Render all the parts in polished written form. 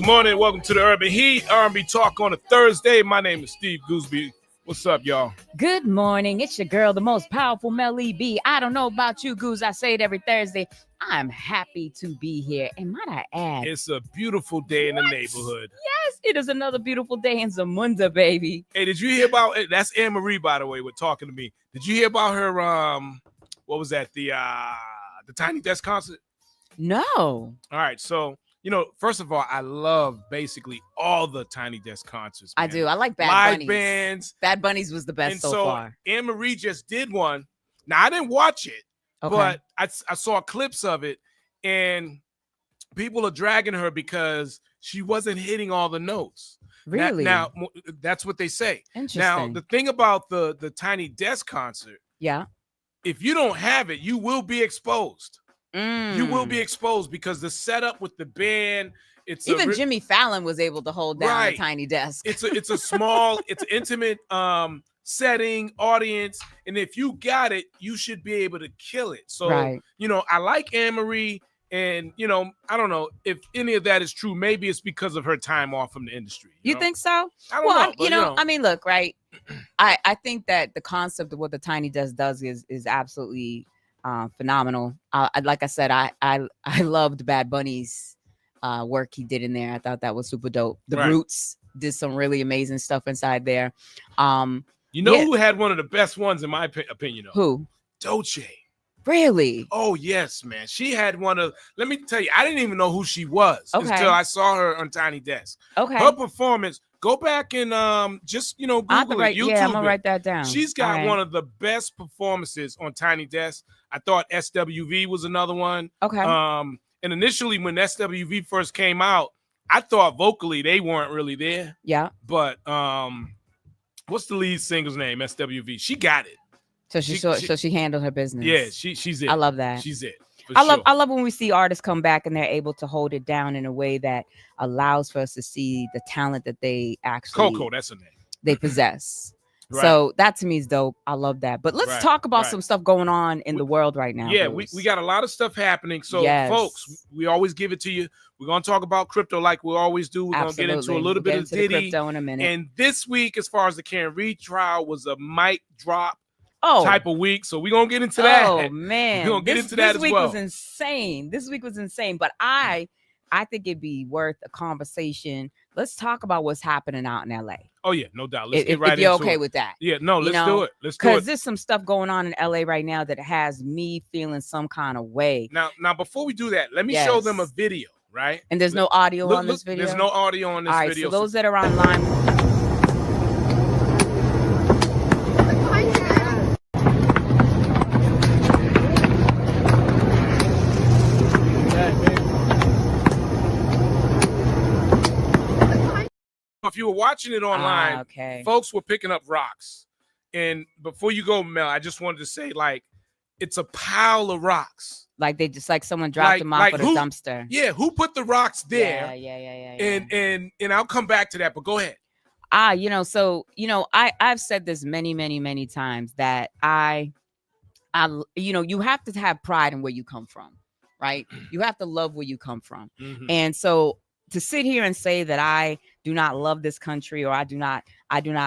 Good morning. Welcome to the Urban Heat, R&B Talk on a Thursday. My name is Steve Gooseby. What's up, y'all? Good morning. It's your girl, the most powerful Melly B. I don't know about you, Goose. I say it every Thursday. I'm happy to be here. And might I add, It's a beautiful day in the neighborhood. Yes, it is another beautiful day in Zamunda, baby. Hey, did you hear about it? That's Anne Marie, by the way, with talking to me. Did you hear about her? What was that? The Tiny Desk concert? No. All right, so. First of all, I love basically all the Tiny Desk concerts. Man. I do. I like Bad Live Bunnies. bands. Bad Bunnies was the best and so far. Anne Marie just did one. Now, I didn't watch it, but I saw clips of it, and people are dragging her because she wasn't hitting all the notes. Really? Now that's what they say. Interesting. Now, the thing about the Tiny Desk concert, if you don't have it, you will be exposed. You will be exposed because the setup with the band, even Jimmy Fallon was able to hold down a Tiny Desk. It's a small, it's an intimate setting, audience, and if you got it, you should be able to kill it. So I like Anne Marie, and I don't know if any of that is true. Maybe it's because of her time off from the industry. You think so? I don't know. I mean, look, right. I think that the concept of what the Tiny Desk does is absolutely phenomenal. Like I said, I loved Bad Bunny's work he did in there. I thought that was super dope. The Roots did some really amazing stuff inside there. Who had one of the best ones in my opinion? Who? Dolce. Really? Oh yes, man. She had one of. Let me tell you, I didn't even know who she was until I saw her on Tiny Desk. Her performance. Go back and just Google it, YouTube. Yeah, I'm gonna write that down. She's got one of the best performances on Tiny Desk. I thought SWV was another one. And initially when SWV first came out, I thought vocally they weren't really there. Yeah. But what's the lead singer's name? SWV. She got it. So she handled her business. Yeah, she's it. I love that. She's it. I love when we see artists come back and they're able to hold it down in a way that allows for us to see the talent that they actually Coco, that's her name. They possess. So that to me is dope. I love that. But let's talk about some stuff going on in the world right now. Yeah, we got a lot of stuff happening. So folks, we always give it to you. We're gonna talk about crypto like we always do. We're gonna get into a little bit of Diddy crypto in a minute. And this week, as far as the Diddy Trial, was a mic drop type of week. So we're gonna get into that. Oh man, we're gonna get into that as well. This week was insane. This week was insane. But I think it'd be worth a conversation. Let's talk about what's happening out in LA. Oh yeah, no doubt. Let's get right into it. If you're okay with that. Yeah, no, let's do it. Let's do it. Because there's some stuff going on in LA right now that has me feeling some kind of way. Now before we do that, let me show them a video, right? And there's no audio on this video. There's no audio on this video. So those that are online. If you were watching it online, folks were picking up rocks. And before you go, Mel, I just wanted to say, it's a pile of rocks. Like someone dropped them off at a dumpster. Yeah, who put the rocks there? Yeah. And I'll come back to that, but go ahead. I've said this many times that you have to have pride in where you come from, right? You have to love where you come from. And so to sit here and say that I do not love this country or I do not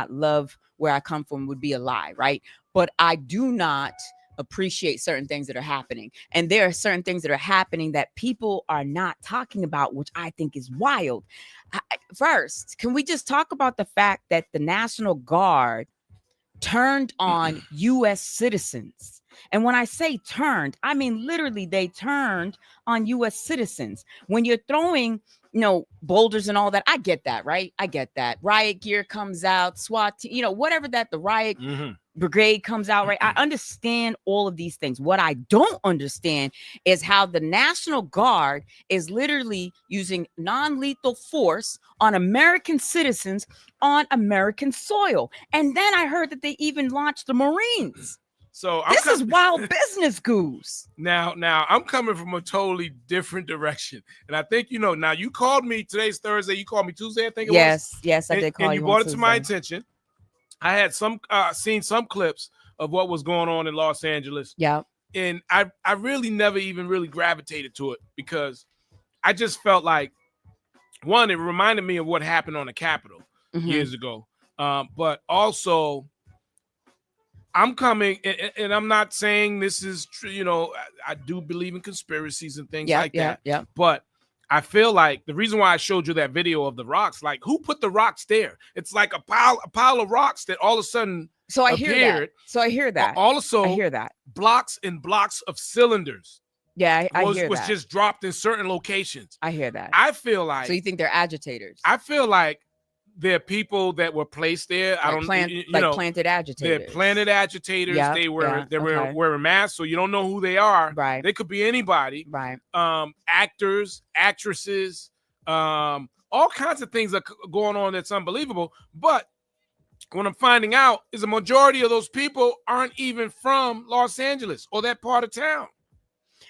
love where I come from would be a lie, right? But I do not appreciate certain things that are happening. And there are certain things that are happening that people are not talking about, which I think is wild. First, can we just talk about the fact that the National Guard turned on U.S. citizens? And when I say turned, I mean literally they turned on U.S. citizens. When you're throwing boulders and all that, I get that, right? I get that. Riot gear comes out, SWAT, whatever that the riot brigade comes out, right? I understand all of these things. What I don't understand is how the National Guard is literally using non-lethal force on American citizens on American soil. And then I heard that they even launched the Marines. So this is wild business, Goose. Now I'm coming from a totally different direction. And I think, now you called me, today's Thursday, you called me Tuesday, I think it was. Yes, I did call you. And you brought it to my attention. I had seen some clips of what was going on in Los Angeles. Yeah. And I really never even really gravitated to it because I just felt like one, it reminded me of what happened on the Capitol years ago. But also, I'm coming, and I'm not saying this is true. You know, I do believe in conspiracies and things like that. Yeah. But I feel like the reason why I showed you that video of the rocks, like who put the rocks there? It's like a pile of rocks that all of a sudden appeared. I hear that. Also, I hear that. Blocks and blocks of cylinders. Yeah, I hear that. Was just dropped in certain locations. I hear that. I feel like. So you think they're agitators? I feel like they're people that were placed there. Like I don't planted agitators. They're planted agitators. Yep, they were wearing masks, so you don't know who they are. Right. They could be anybody. Right. Actors, actresses, all kinds of things are going on that's unbelievable. But what I'm finding out is a majority of those people aren't even from Los Angeles or that part of town.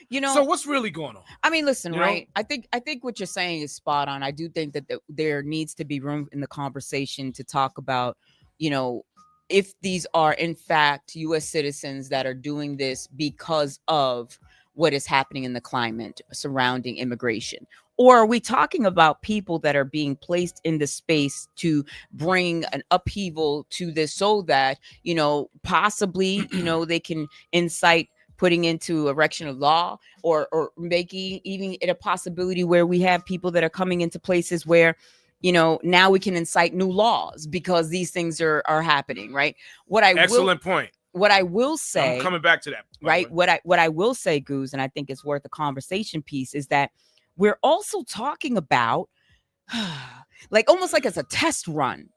You know, so what's really going on? I mean, listen, right? I think what you're saying is spot on. I do think that there needs to be room in the conversation to talk about, you know, if these are in fact U.S. citizens that are doing this because of what is happening in the climate surrounding immigration. Or are we talking about people that are being placed in the space to bring an upheaval to this so that, you know, possibly, you know, they can incite putting into erection of law or making even it a possibility where we have people that are coming into places where, you know, now we can incite new laws because these things are happening, right? Excellent point. What I will say, I'm coming back to that, right? What I will say, Goose, and I think it's worth a conversation piece, is that we're also talking about like almost like it's a test run.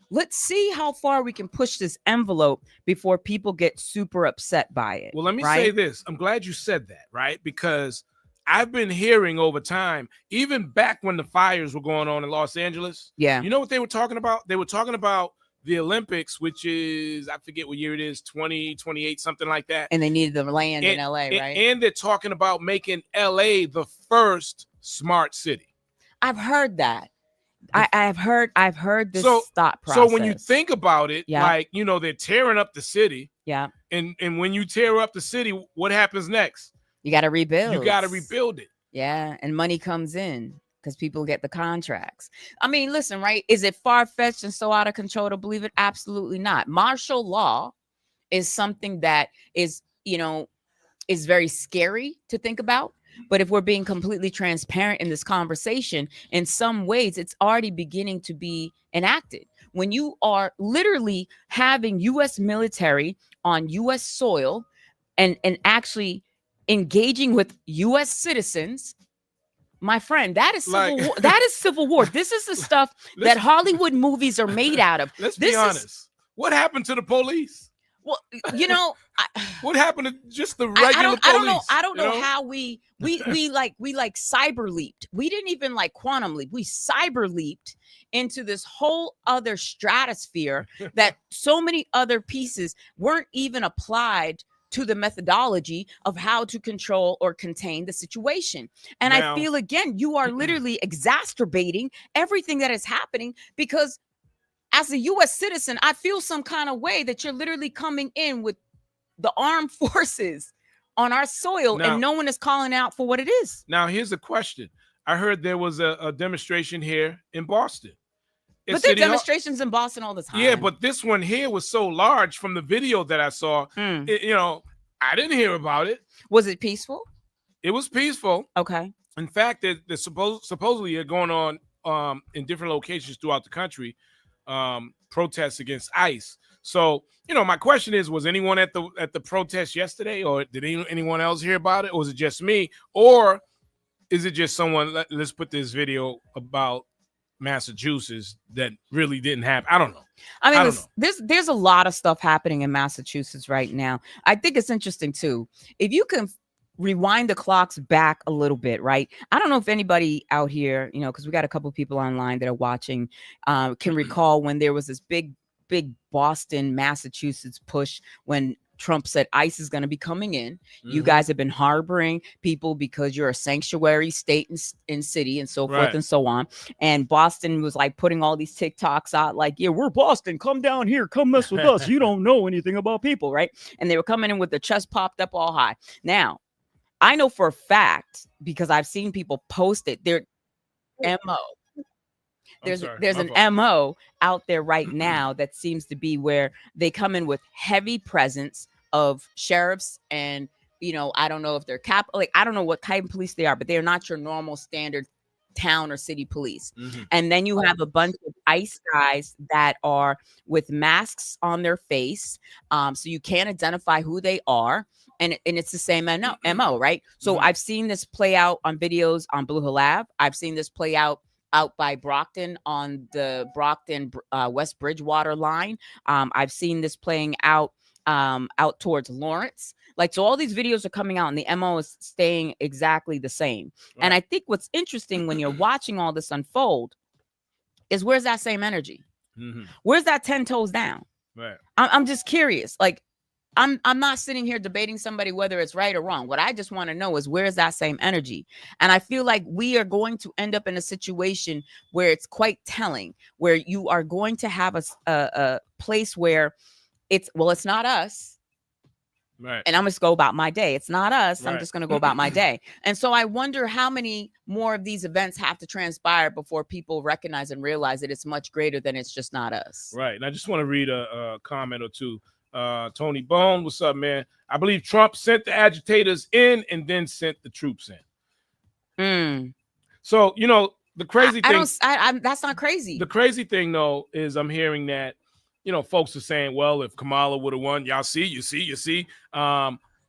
Let's see how far we can push this envelope before people get super upset by it. Well, let me say this. I'm glad you said that, right? Because I've been hearing over time, even back when the fires were going on in Los Angeles. Yeah. You know what they were talking about? They were talking about the Olympics, which is, I forget what year it is, 2028, something like that. And they needed the land in LA, right? And they're talking about making LA the first smart city. I've heard that. I've heard this thought process. So when you think about it, like, you know, they're tearing up the city. Yeah. And when you tear up the city, what happens next? You got to rebuild. You got to rebuild it. Yeah. And money comes in because people get the contracts. I mean, listen, right? Is it far-fetched and so out of control to believe it? Absolutely not. Martial law is something that is, you know, is very scary to think about. But if we're being completely transparent in this conversation, in some ways, it's already beginning to be enacted. When you are literally having U.S. military on U.S. soil and actually engaging with U.S. citizens, my friend, that is civil war. That is civil war. This is the stuff that Hollywood movies are made out of. Let's be honest. What happened to the police? Well, you know, what happened to just the regular police? I don't know how we cyber leaped. We didn't even like quantum leap. We cyber leaped into this whole other stratosphere that so many other pieces weren't even applied to the methodology of how to control or contain the situation. And now, I feel, again, you are literally exacerbating everything that is happening because as a U.S. citizen, I feel some kind of way that you're literally coming in with the armed forces on our soil and no one is calling out for what it is. Now, here's a question. I heard there was a demonstration here in Boston. But there are demonstrations in Boston all the time. Yeah, but this one here was so large from the video that I saw. You know, I didn't hear about it. Was it peaceful? It was peaceful. Okay. In fact, they're supposedly are going on in different locations throughout the country. Protests against ICE. So, you know, my question is, was anyone at the protest yesterday, or did anyone else hear about it, or was it just me, or is it just someone? Let's put this video about Massachusetts that really didn't happen. I don't know. I mean, there's a lot of stuff happening in Massachusetts right now. I think it's interesting too. If you can rewind the clocks back a little bit, right? I don't know if anybody out here, you know, because we got a couple of people online that are watching, can recall when there was this big Boston, Massachusetts push when Trump said ICE is going to be coming in. You guys have been harboring people because you're a sanctuary state and city and so forth and so on. And Boston was like putting all these TikToks out like, yeah, we're Boston. Come down here. Come mess with us. You don't know anything about people, right? And they were coming in with their chest popped up all high. Now, I know for a fact, because I've seen people post it, their MO there's an MO out there right now that seems to be where they come in with heavy presence of sheriffs and, I don't know if they're I don't know what type of police they are, but they're not your normal standard town or city police. And then you have a bunch of ICE guys that are with masks on their face, so you can't identify who they are, and it's the same MO, right? So I've seen this play out on videos on Blue Hill Ave. I've seen this play out by Brockton on the Brockton West Bridgewater line. I've seen this playing out towards Lawrence. Like, so all these videos are coming out and the MO is staying exactly the same. Right. And I think what's interesting when you're watching all this unfold is where's that same energy? Where's that 10 toes down? Right. I'm just curious. Like, I'm not sitting here debating somebody whether it's right or wrong. What I just want to know is where's that same energy? And I feel like we are going to end up in a situation where it's quite telling, where you are going to have a place where it's not us. Right. And I'm just go about my day. It's not us. Right. I'm just going to go about my day. And so I wonder how many more of these events have to transpire before people recognize and realize that it's much greater than it's just not us. Right. And I just want to read a comment or two. Tony Bone, what's up, man? I believe Trump sent the agitators in and then sent the troops in. So, the crazy thing. That's not crazy. The crazy thing, though, is I'm hearing that, folks are saying, well, if Kamala would have won, y'all see, you see.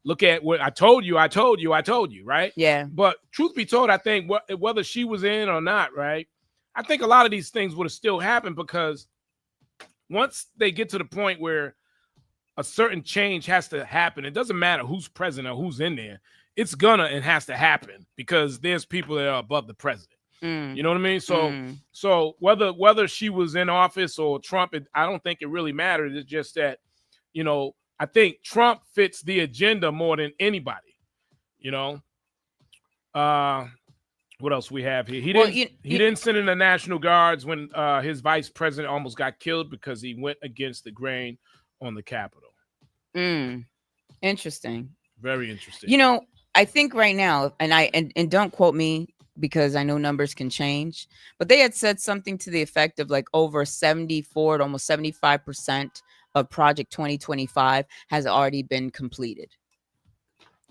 Look at what I told you, right? Yeah. But truth be told, I think whether she was in or not, right, I think a lot of these things would have still happened, because once they get to the point where a certain change has to happen, it doesn't matter who's president or who's in there. It's gonna and has to happen, because there's people that are above the president. You know what I mean? So whether she was in office or Trump, I don't think it really mattered. It's just that, I think Trump fits the agenda more than anybody. What else we have here? He didn't send in the National Guards when his vice president almost got killed because he went against the grain on the Capitol. Interesting. Very interesting. I think right now, and don't quote me, because I know numbers can change, but they had said something to the effect of like over 74 to almost 75% of Project 2025 has already been completed.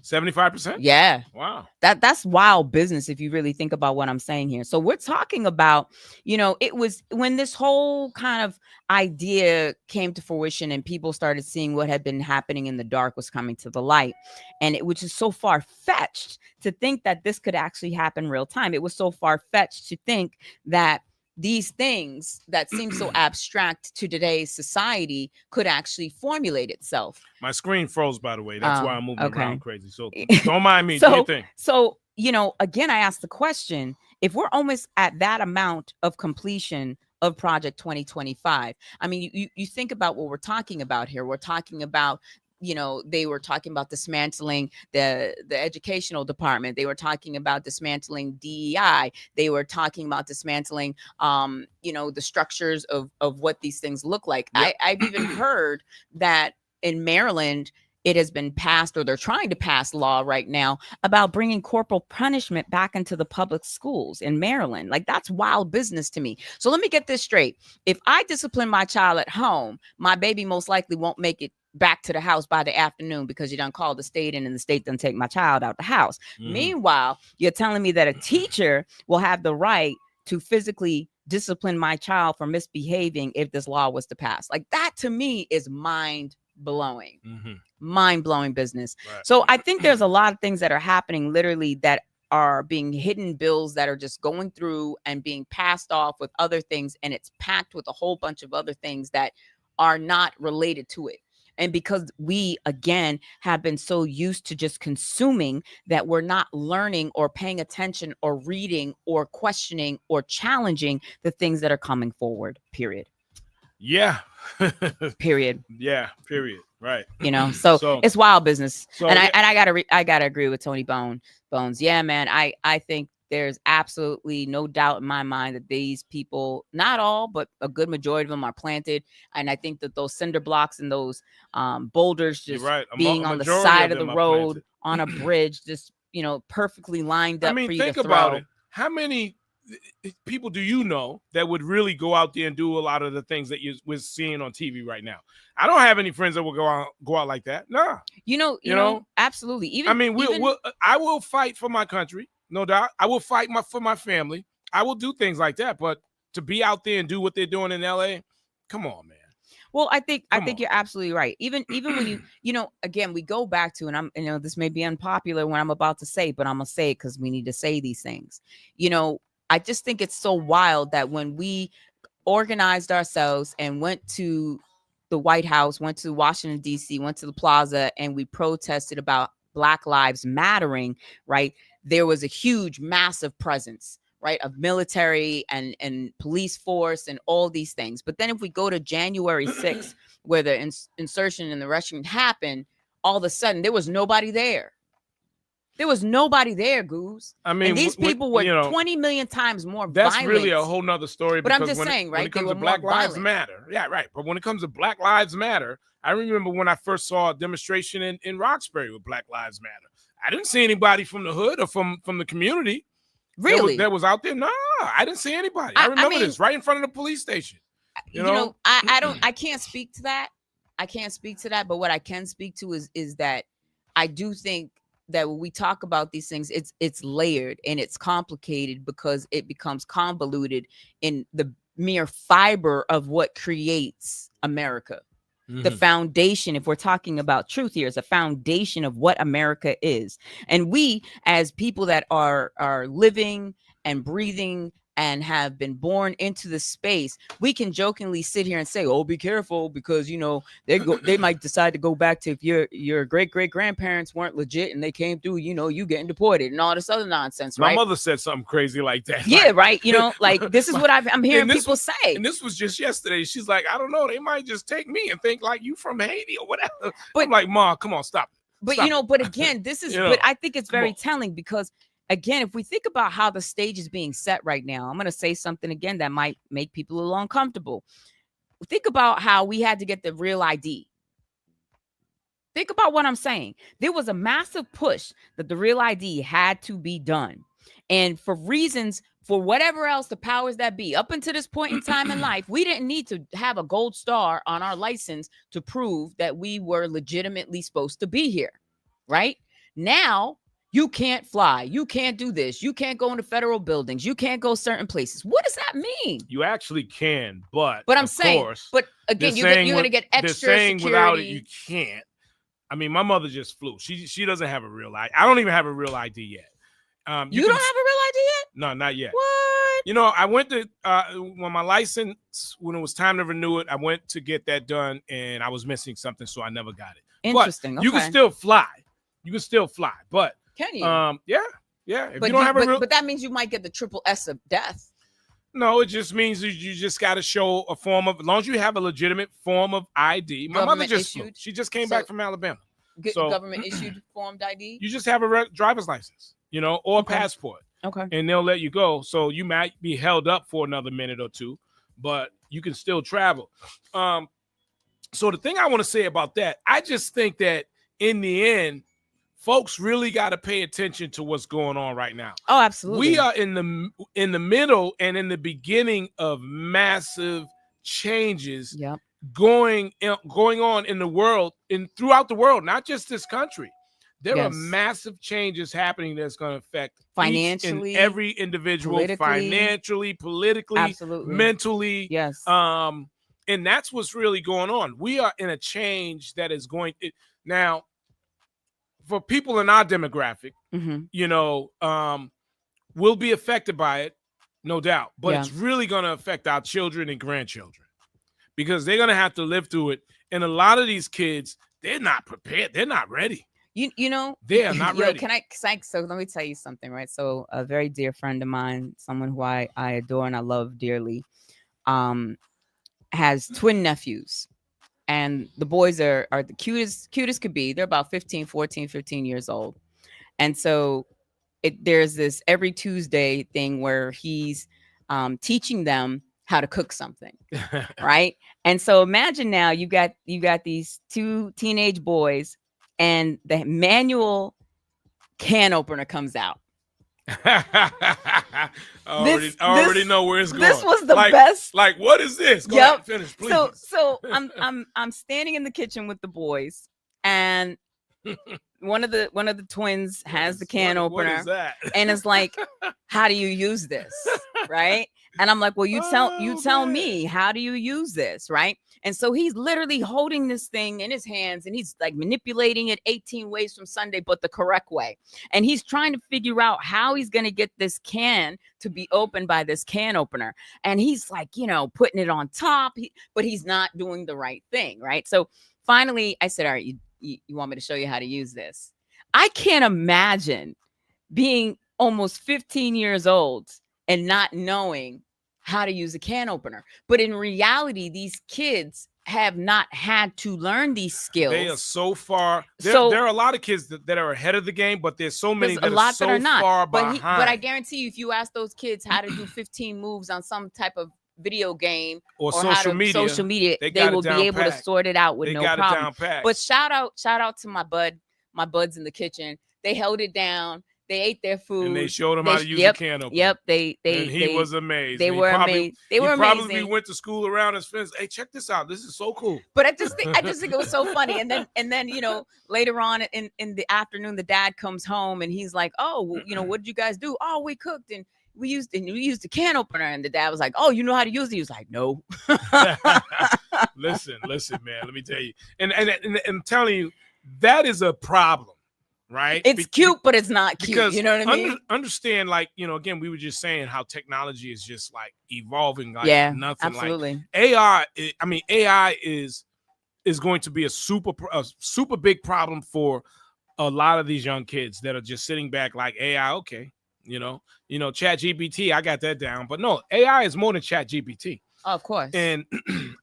75%? Yeah. Wow. That's wild business if you really think about what I'm saying here. So we're talking about, it was when this whole kind of idea came to fruition and people started seeing what had been happening in the dark was coming to the light. And it was just so far-fetched to think that this could actually happen real time. It was so far-fetched to think that these things that seem so abstract to today's society could actually formulate itself. My screen froze, by the way. That's why I'm moving around crazy. So don't mind me. Do your thing. So, again, I asked the question, if we're almost at that amount of completion of Project 2025, I mean, you think about what we're talking about here. We're talking about, they were talking about dismantling the educational department. They were talking about dismantling DEI. They were talking about dismantling, the structures of what these things look like. Yep. I've even heard that in Maryland, it has been passed, or they're trying to pass law right now about bringing corporal punishment back into the public schools in Maryland. Like, that's wild business to me. So let me get this straight. If I discipline my child at home, my baby most likely won't make it back to the house by the afternoon because you done called the state in and the state done take my child out the house. Meanwhile, you're telling me that a teacher will have the right to physically discipline my child for misbehaving if this law was to pass. Like, that to me is mind-blowing. Mind-blowing business. Right. So I think there's a lot of things that are happening literally that are being hidden bills that are just going through and being passed off with other things, and it's packed with a whole bunch of other things that are not related to it. And because we, again, have been so used to just consuming that we're not learning or paying attention or reading or questioning or challenging the things that are coming forward, period. Yeah. Period. Yeah, period. Right. So it's wild business. And I gotta agree with Tony Bones. Yeah, man. I think there's absolutely no doubt in my mind that these people, not all, but a good majority of them, are planted. And I think that those cinder blocks and those boulders just being on the side of the road on a bridge, just, perfectly lined up for you to throw. Think about it. How many people do you know that would really go out there and do a lot of the things that we're seeing on TV right now? I don't have any friends that will go out like that. Nah. You know, absolutely. Even I mean, I will fight for my country, no doubt. I will fight for my family. I will do things like that. But to be out there and do what they're doing in LA, come on, man. Well, I think you're absolutely right. Even when again, we go back to, and this may be unpopular when I'm about to say, but I'm gonna say it because we need to say these things. I just think it's so wild that when we organized ourselves and went to the White House, went to Washington, D.C., went to the plaza, and we protested about Black Lives Mattering, right? There was a huge, massive presence, right, of military and police force and all these things. But then if we go to January 6th, where the insurrection and the rushing happened, all of a sudden there was nobody there. There was nobody there, Goose. I mean, and these people were 20 million times more that's violent. Really a whole nother story. But I'm just saying, right? When it comes to Black Lives Matter. Yeah, right. But when it comes to Black Lives Matter, I remember when I first saw a demonstration in Roxbury with Black Lives Matter. I didn't see anybody from the hood or from the community. Really? That was out there? No, I didn't see anybody. I remember this right in front of the police station. I can't speak to that. But what I can speak to is that I do think that when we talk about these things, it's layered and it's complicated because it becomes convoluted in the mere fiber of what creates America. Mm-hmm. The foundation, if we're talking about truth here, is a foundation of what America is. And we, as people that are living and breathing and have been born into the space, we can jokingly sit here and say, "Oh, be careful," because they might decide to go back to if your great grandparents weren't legit and they came through, you getting deported and all this other nonsense. My right? mother said something crazy like that. Yeah, right. This is what I'm hearing people say. And this was just yesterday. She's like, "I don't know. They might just take me and think like you from Haiti or whatever." But I'm like, "Ma, come on, stop it." But again, this is. But I think it's very telling because. Again, if we think about how the stage is being set right now, I'm going to say something again that might make people a little uncomfortable. Think about how we had to get the real ID. Think about what I'm saying. There was a massive push that the real ID had to be done. And for whatever else, the powers that be, up until this point in time in life, we didn't need to have a gold star on our license to prove that we were legitimately supposed to be here. Right? Now, you can't fly. You can't do this. You can't go into federal buildings. You can't go certain places. What does that mean? You actually can, but I'm saying, but again, you're going to get extra security. Without it, you can't. I mean, my mother just flew. She doesn't have a real ID. I don't even have a real ID yet. You don't have a real ID yet? No, not yet. What? I went to when my license, when it was time to renew it, I went to get that done, and I was missing something, so I never got it. Interesting. But you can still fly. But can you? Yeah. If but you don't have a real, but that means you might get the triple S of death. No, it just means you just got to show a form of, as long as you have a legitimate form of ID. My mother she just came back from Alabama. So government issued formed ID. You just have a driver's license, or a passport. Okay. And they'll let you go. So you might be held up for another minute or two, but you can still travel. So the thing I want to say about that, I just think that in the end, folks really got to pay attention to what's going on right now. Oh, absolutely. We are in the middle and in the beginning of massive changes going on in the world and throughout the world, not just this country. There are massive changes happening that's going to affect financially every individual, financially, politically, absolutely, mentally. Yes. And that's what's really going on. We are in a change that is going now. For people in our demographic, will be affected by it, no doubt. But it's really going to affect our children and grandchildren because they're going to have to live through it. And a lot of these kids, they're not prepared. They're not ready. They are not ready. So let me tell you something, right? So a very dear friend of mine, someone who I adore and I love dearly, has twin nephews. And the boys are the cutest could be. They're about 15 years old. And so there's this every Tuesday thing where he's teaching them how to cook something. Right. And so imagine now you got these two teenage boys and the manual can opener comes out. I already know where it's going. This was the best. Like, what is this? Go ahead, finish, please. So I'm standing in the kitchen with the boys, and one of the twins has the can opener. What is that? And it's like, how do you use this? Right? And I'm like, well, you tell me, how do you use this? Right? And so he's literally holding this thing in his hands and he's like manipulating it 18 ways from Sunday, but the correct way. And he's trying to figure out how he's going to get this can to be opened by this can opener. And he's like, putting it on top, but he's not doing the right thing. Right? So finally I said, all right, you want me to show you how to use this? I can't imagine being almost 15 years old and not knowing how to use a can opener. But in reality, these kids have not had to learn these skills. They are so far. There are a lot of kids that are ahead of the game, but there's so many that are so far behind. But I guarantee you, if you ask those kids how to do 15 moves on some type of video game or social media, they will be able to sort it out with no problem. But shout out to my buds in the kitchen. They held it down. They ate their food. And they showed him how to use a can opener. Yep. He was amazed. They were amazing. He probably went to school around his friends. Hey, check this out. This is so cool. But I just think it was so funny. And then later on in the afternoon, the dad comes home and he's like, oh, what did you guys do? Oh, we cooked and we used the can opener. And the dad was like, oh, you know how to use it? He was like, no. Listen, man. Let me tell you. And I'm telling you, that is a problem. Right, it's cute, but it's not cute. Because you know what I mean? Understand, like, again, we were just saying how technology is just like evolving like nothing. Absolutely. Like AI is going to be a super big problem for a lot of these young kids that are just sitting back like AI. Okay, Chat GPT, I got that down, but no, AI is more than Chat GPT. Oh, of course. And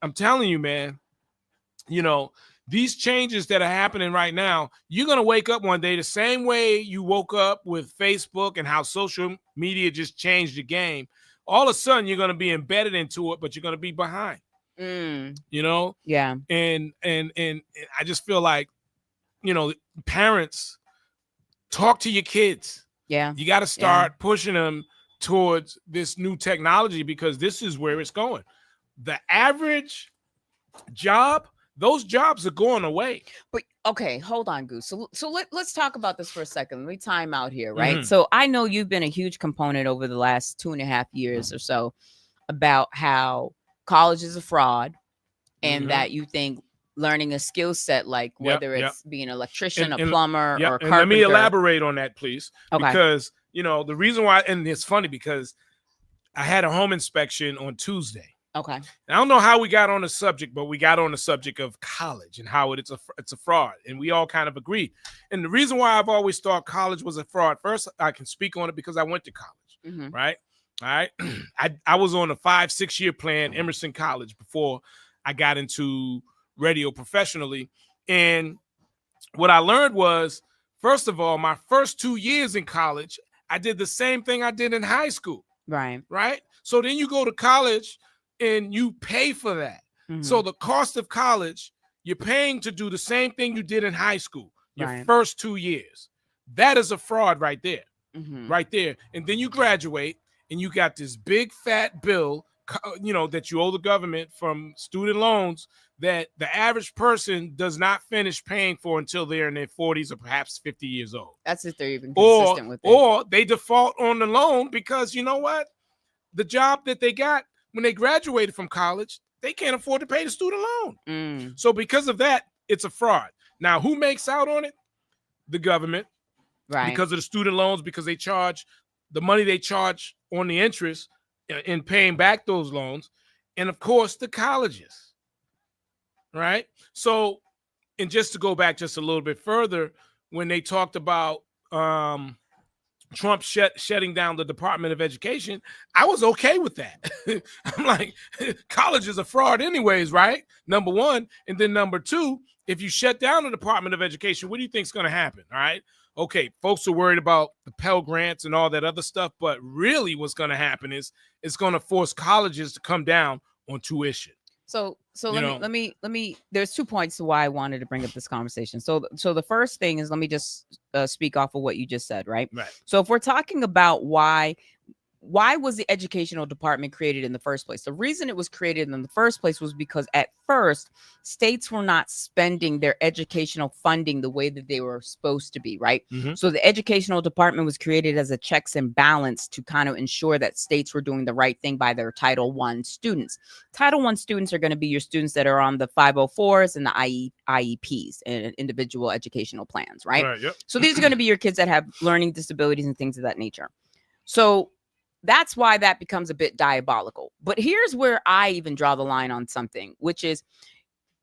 I'm telling you, man, these changes that are happening right now, you're going to wake up one day the same way you woke up with Facebook and how social media just changed the game. All of a sudden, you're going to be embedded into it, but you're going to be behind. Yeah. And I just feel like, parents, talk to your kids. Yeah. You got to start pushing them towards this new technology because this is where it's going. The average job, those jobs are going away. But okay, hold on, Goose. So let's talk about this for a second. Let me time out here, right? Mm-hmm. So I know you've been a huge component over the last 2.5 years or so about how college is a fraud and that you think learning a skill set, like whether it's being an electrician, a plumber, or a carpenter. Let me elaborate on that, please. Okay. Because, the reason why, and it's funny because I had a home inspection on Tuesday. Okay. I don't know how we got on the subject, but we got on the subject of college and how it's a fraud, and we all kind of agreed. And the reason why I've always thought college was a fraud, first, I can speak on it because I went to college, right? All right. I was on a 5-6 year plan, Emerson College, before I got into radio professionally. And what I learned was, first of all, my first 2 years in college, I did the same thing I did in high school. Right. Right. So then you go to college and you pay for that. So the cost of college, you're paying to do the same thing you did in high school, your first 2 years. That is a fraud right there, right there. And then you graduate and you got this big fat bill, that you owe the government from student loans that the average person does not finish paying for until they're in their 40s or perhaps 50 years old. That's if they're even consistent with it. Or they default on the loan because you know what? The job that they got when they graduated from college, they can't afford to pay the student loan. So because of that, it's a fraud. Now, who makes out on it? The government. Right. Because of the student loans, because they charge the money they charge on the interest in paying back those loans. And of course, the colleges. Right. So, and just to go back just a little bit further, when they talked about Trump shutting down the Department of Education, I was okay with that. I'm like, college is a fraud anyways, right? Number one. And then number two, if you shut down the Department of Education, what do you think is going to happen? All right. Okay. Folks are worried about the Pell Grants and all that other stuff. But really what's going to happen is it's going to force colleges to come down on tuition. So let me. There's 2 points to why I wanted to bring up this conversation. So the first thing is, let me just speak off of what you just said, right? Right. So if we're talking about why was the educational department created in the first place? The reason it was created in the first place was because at first states were not spending their educational funding the way that they were supposed to be, right? Mm-hmm. So the educational department was created as a checks and balance to kind of ensure that states were doing the right thing by their Title I students. Title I students are going to be your students that are on the 504s and the IEPs and individual educational plans, right? Right, yep. So these are going to be your kids that have learning disabilities and things of that nature. So that's why that becomes a bit diabolical. But here's where I even draw the line on something, which is,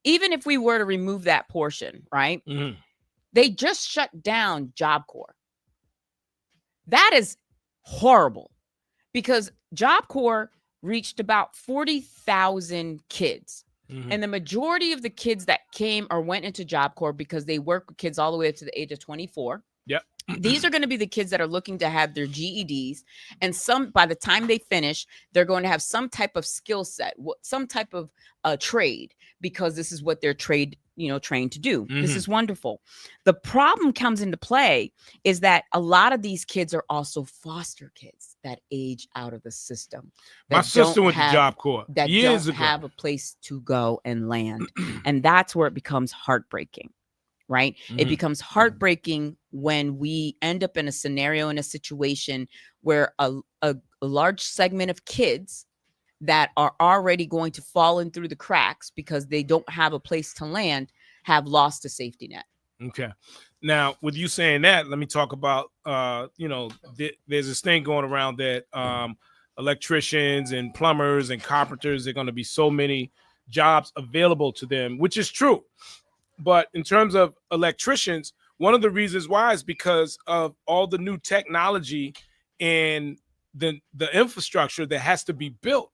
even if we were to remove that portion, right? Mm-hmm. They just shut down Job Corps. That is horrible, because Job Corps reached about 40,000 kids. Mm-hmm. And the majority of the kids that came or went into Job Corps because they work with kids all the way up to the age of 24. Yep. These are going to be the kids that are looking to have their GEDs, and by the time they finish, they're going to have some type of skill set, some type of trade, because this is what they're trained to do. Mm-hmm. This is wonderful. The problem comes into play is that a lot of these kids are also foster kids that age out of the system. My sister went to Job Corps that years don't ago. Have a place to go and land, and that's where it becomes heartbreaking. Right? Mm-hmm. It becomes heartbreaking when we end up in a scenario, in a situation where a large segment of kids that are already going to fall in through the cracks because they don't have a place to land have lost a safety net. Okay. Now, with you saying that, let me talk about, there's this thing going around that electricians and plumbers and carpenters, there are going to be so many jobs available to them, which is true. But in terms of electricians, one of the reasons why is because of all the new technology and the infrastructure that has to be built.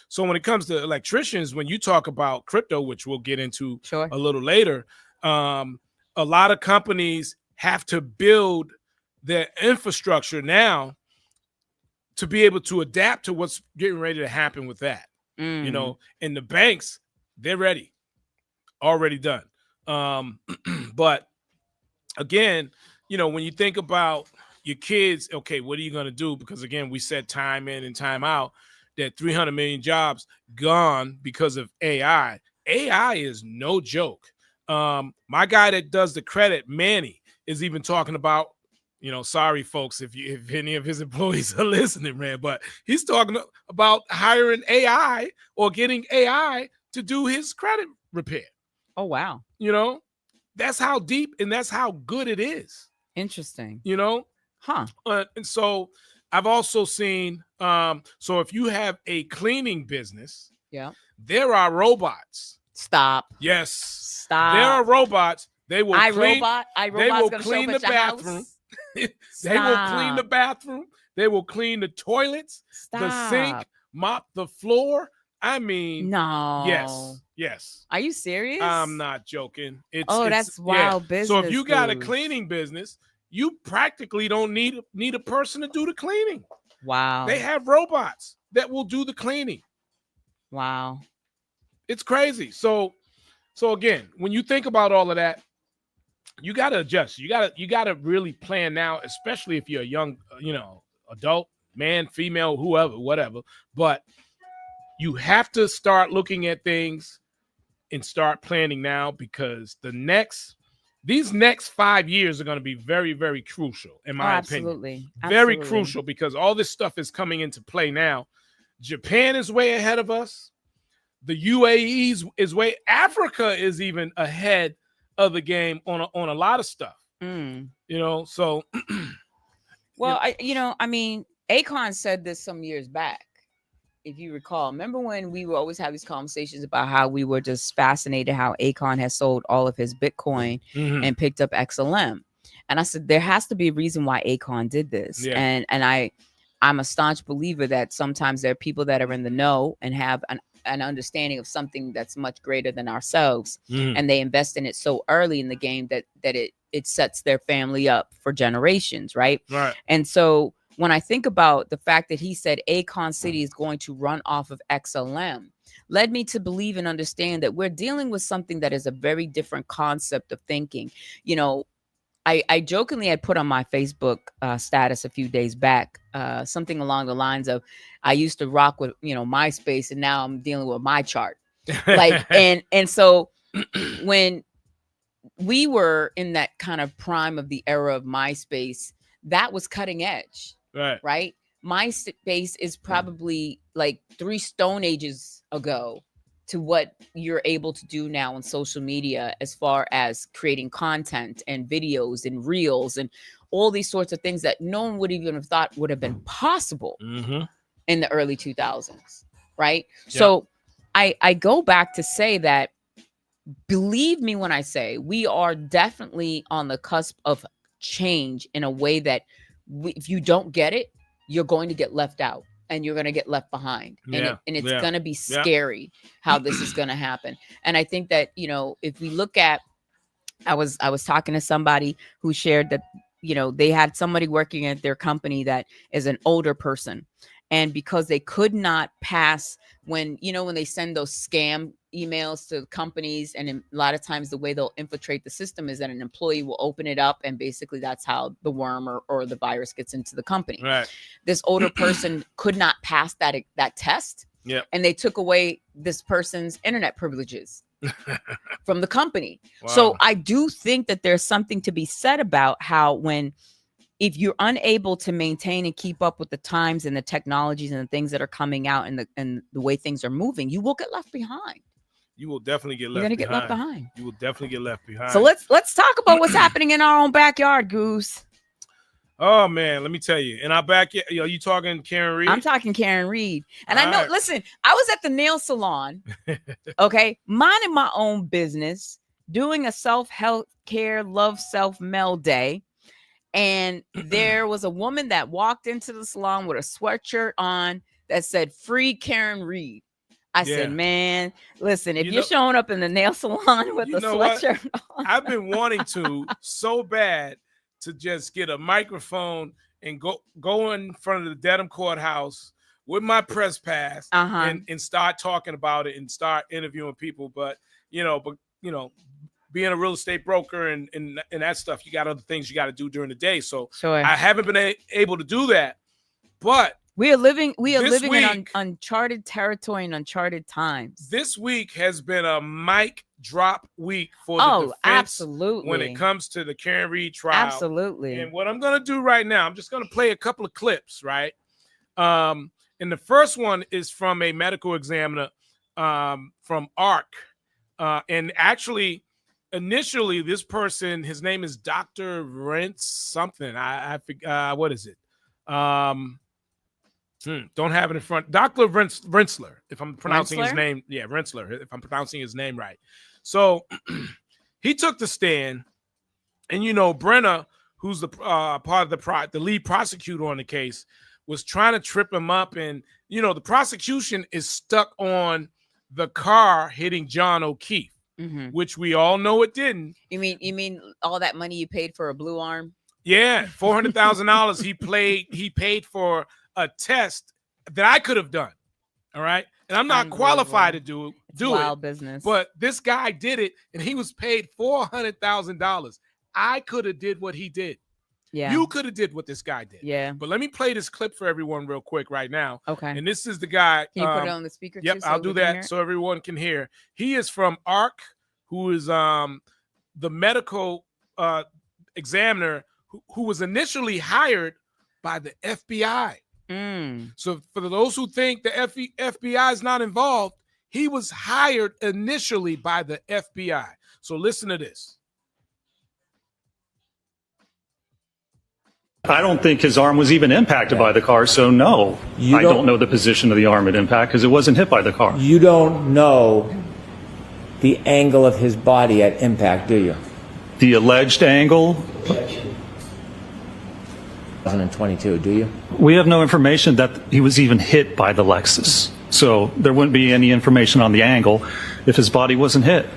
So when it comes to electricians, when you talk about crypto, which we'll get into a little later, a lot of companies have to build their infrastructure now to be able to adapt to what's getting ready to happen with that. And the banks, they're ready, already done. But again, when you think about your kids, okay, what are you going to do? Because again, we said time in and time out that 300 million jobs gone because of AI. AI is no joke. My guy that does the credit, Manny, is even talking about, sorry folks, if any of his employees are listening, man, but he's talking about hiring AI or getting AI to do his credit repair. Oh, wow. That's how deep and that's how good it is. Interesting. Huh. And so I've also seen, so if you have a cleaning business, there are robots. Stop. Yes. Stop. There are robots. They will clean. They will clean the bathroom. They will clean the bathroom. They will clean the toilets, the sink, mop the floor. I mean, no. Yes. Are you serious? I'm not joking. That's wild business. So if you got a cleaning business, you practically don't need a person to do the cleaning. Wow. They have robots that will do the cleaning. Wow. It's crazy. So again, when you think about all of that, you got to adjust. You got to really plan now, especially if you're a young, adult, man, female, whoever, whatever. But you have to start looking at things and start planning now, because these next 5 years are going to be very, very crucial, in my opinion. Very crucial, because all this stuff is coming into play now. Japan is way ahead of us. The UAE is way. Africa is even ahead of the game on a lot of stuff. So. Well, Akon said this some years back. If you recall, remember when we would always have these conversations about how we were just fascinated how Akon has sold all of his Bitcoin and picked up XLM. And I said, there has to be a reason why Akon did this. Yeah. And I'm a staunch believer that sometimes there are people that are in the know and have an understanding of something that's much greater than ourselves. And they invest in it so early in the game that it sets their family up for generations. Right. And so when I think about the fact that he said Akon City is going to run off of XLM, led me to believe and understand that we're dealing with something that is a very different concept of thinking. You know, I jokingly had put on my Facebook status a few days back something along the lines of, I used to rock with, you know, MySpace, and now I'm dealing with my chart. Like, and so when we were in that kind of prime of the era of MySpace, that was cutting edge, right? MySpace is probably like 3 stone ages ago to what you're able to do now on social media, as far as creating content and videos and reels and all these sorts of things that no one would even have thought would have been possible in the early 2000s, right? Yeah. So I go back to say that, believe me when I say, we are definitely on the cusp of change in a way that if you don't get it, you're going to get left out. And you're going to get left behind. And it's going to be scary how this is going to happen. And I think that, you know, if we look at, I was talking to somebody who shared that, you know, they had somebody working at their company that is an older person. And because they could not pass when they send those scam emails to companies, and a lot of times the way they'll infiltrate the system is that an employee will open it up, and basically that's how the worm or the virus gets into the company. Right. This older person could not pass that test. Yeah. And they took away this person's internet privileges from the company. Wow. So I do think that there's something to be said about how if you're unable to maintain and keep up with the times and the technologies and the things that are coming out and the way things are moving, you will get left behind. You will definitely get left behind. You're going to get left behind. You will definitely get left behind. So let's talk about what's happening in our own backyard, Goose. Oh, man, let me tell you. In our backyard, are you talking Karen Reed? I'm talking Karen Reed. And all I know, right. Listen, I was at the nail salon, okay, minding my own business, doing a self-help care, love self-mel day. And there was a woman that walked into the salon with a sweatshirt on that said "Free Karen Reed." I said, man, listen, if you're showing up in the nail salon with a sweatshirt on. I've been wanting to so bad to just get a microphone and go in front of the Dedham Courthouse with my press pass and start talking about it and start interviewing people. But being a real estate broker and that stuff, you got other things you got to do during the day. So I haven't been able to do that. But we are living in uncharted territory and uncharted times. This week has been a mic drop week for the defense. Absolutely. When it comes to the Karen Reed trial. Absolutely. And what I'm going to do right now, I'm just going to play a couple of clips, right? And the first one is from a medical examiner from ARC. And actually, initially, this person, his name is Dr. Rentz something. I forget, what is it? Don't have it in front. Dr. Rensselaer, if I'm pronouncing his name. Yeah, Rensselaer, if I'm pronouncing his name right. So he took the stand, and Brenna, who's the part of the lead prosecutor on the case, was trying to trip him up, and the prosecution is stuck on the car hitting John O'Keefe. Mm-hmm. Which we all know it didn't. You mean all that money you paid for a blue arm? Yeah, $400,000 he paid for a test that I could have done. All right. And I'm not qualified to do wild it. Business. But this guy did it, and he was paid $400,000. I could have did what he did. Yeah. You could have did what this guy did. Yeah. But let me play this clip for everyone real quick right now. Okay. And this is the guy. Can you put it on the speaker? Yep, I'll do that so everyone can hear. He is from ARC, who is the medical examiner who was initially hired by the FBI. So for those who think the FBI is not involved, he was hired initially by the FBI. So listen to this. I don't think his arm was even impacted by the car, so no. I don't know the position of the arm at impact because it wasn't hit by the car. You don't know the angle of his body at impact, do you? The alleged angle? 2022, do you? We have no information that he was even hit by the Lexus. So there wouldn't be any information on the angle if his body wasn't hit.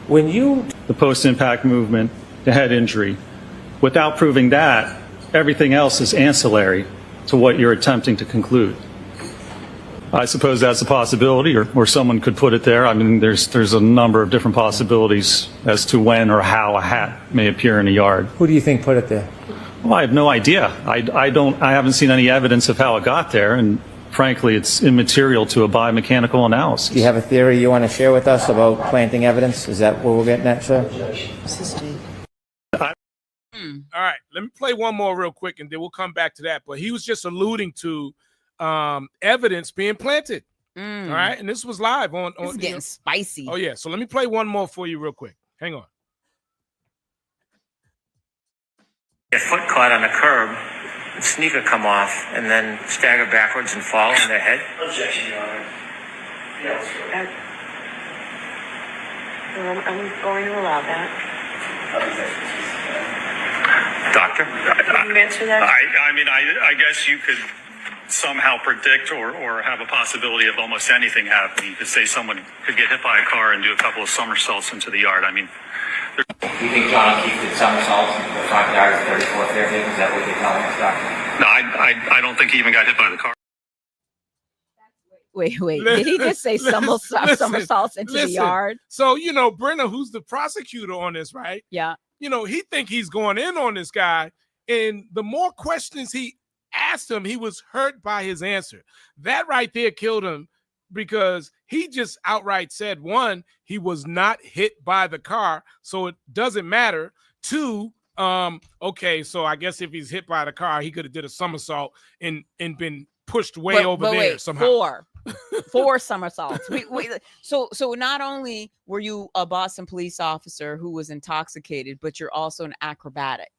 The post-impact movement, the head injury, without proving that, everything else is ancillary to what you're attempting to conclude. I suppose that's a possibility, or someone could put it there. I mean, there's a number of different possibilities as to when or how a hat may appear in a yard. Who do you think put it there? Well, I have no idea. I haven't seen any evidence of how it got there, and frankly, it's immaterial to a biomechanical analysis. Do you have a theory you want to share with us about planting evidence? Is that what we're getting at, sir? All right, let me play one more real quick, and then we'll come back to that. But he was just alluding to evidence being planted. All right, and this was live on. It's getting spicy. Oh yeah, so let me play one more for you real quick. Hang on. Their foot caught on a curb, the sneaker come off, and then stagger backwards and fall on their head. Objection, Your Honor. Yes, I'm going to allow that. Doctor? Can you answer that? I guess you could somehow predict or have a possibility of almost anything happening. You could say someone could get hit by a car and do a couple of somersaults into the yard. I mean, Do you think John O'Keefe did somersaults in the front yard of 34th Avenue? Is that what you're telling us, Doctor? no, I don't think he even got hit by the car. Wait. Did he just say somersaults into the yard? So, Brenner, who's the prosecutor on this, right? Yeah. He think he's going in on this guy. And the more questions he asked him, he was hurt by his answer. That right there killed him, because he just outright said, one, he was not hit by the car, so it doesn't matter. Two, okay, so I guess if he's hit by the car, he could have did a somersault and been pushed way over there somehow. Four somersaults. So not only were you a Boston police officer who was intoxicated, but you're also an acrobatic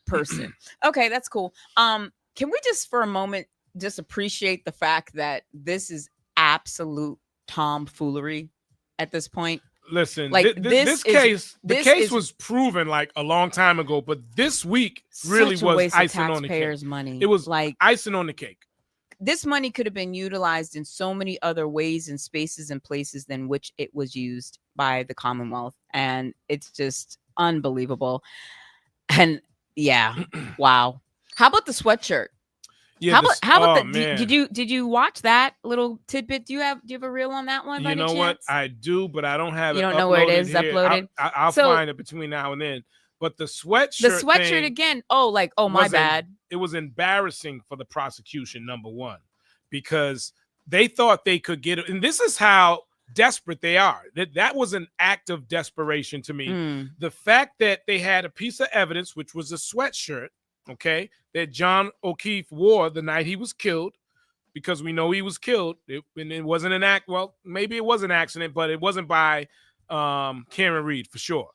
person. Okay, that's cool. Can we just for a moment just appreciate the fact that this is absolute tomfoolery at this point? Listen, like this case was proven like a long time ago, but this week really was icing on the cake. Money. It was like icing on the cake. This money could have been utilized in so many other ways and spaces and places than which it was used by the Commonwealth. And it's just unbelievable. And yeah, wow. How about the sweatshirt? Yeah, how about did you watch that little tidbit? Do you have a reel on that one? You know what? I do, but I don't have it. You don't know where it is uploaded? I'll find it between now and then. But the sweatshirt. The sweatshirt again. My bad. It was embarrassing for the prosecution, number one, because they thought they could get it. And this is how desperate they are. That was an act of desperation to me. The fact that they had a piece of evidence, which was a sweatshirt, okay, that John O'Keefe wore the night he was killed, because we know he was killed. And it wasn't an act. Well, maybe it was an accident, but it wasn't by Karen Reed for sure.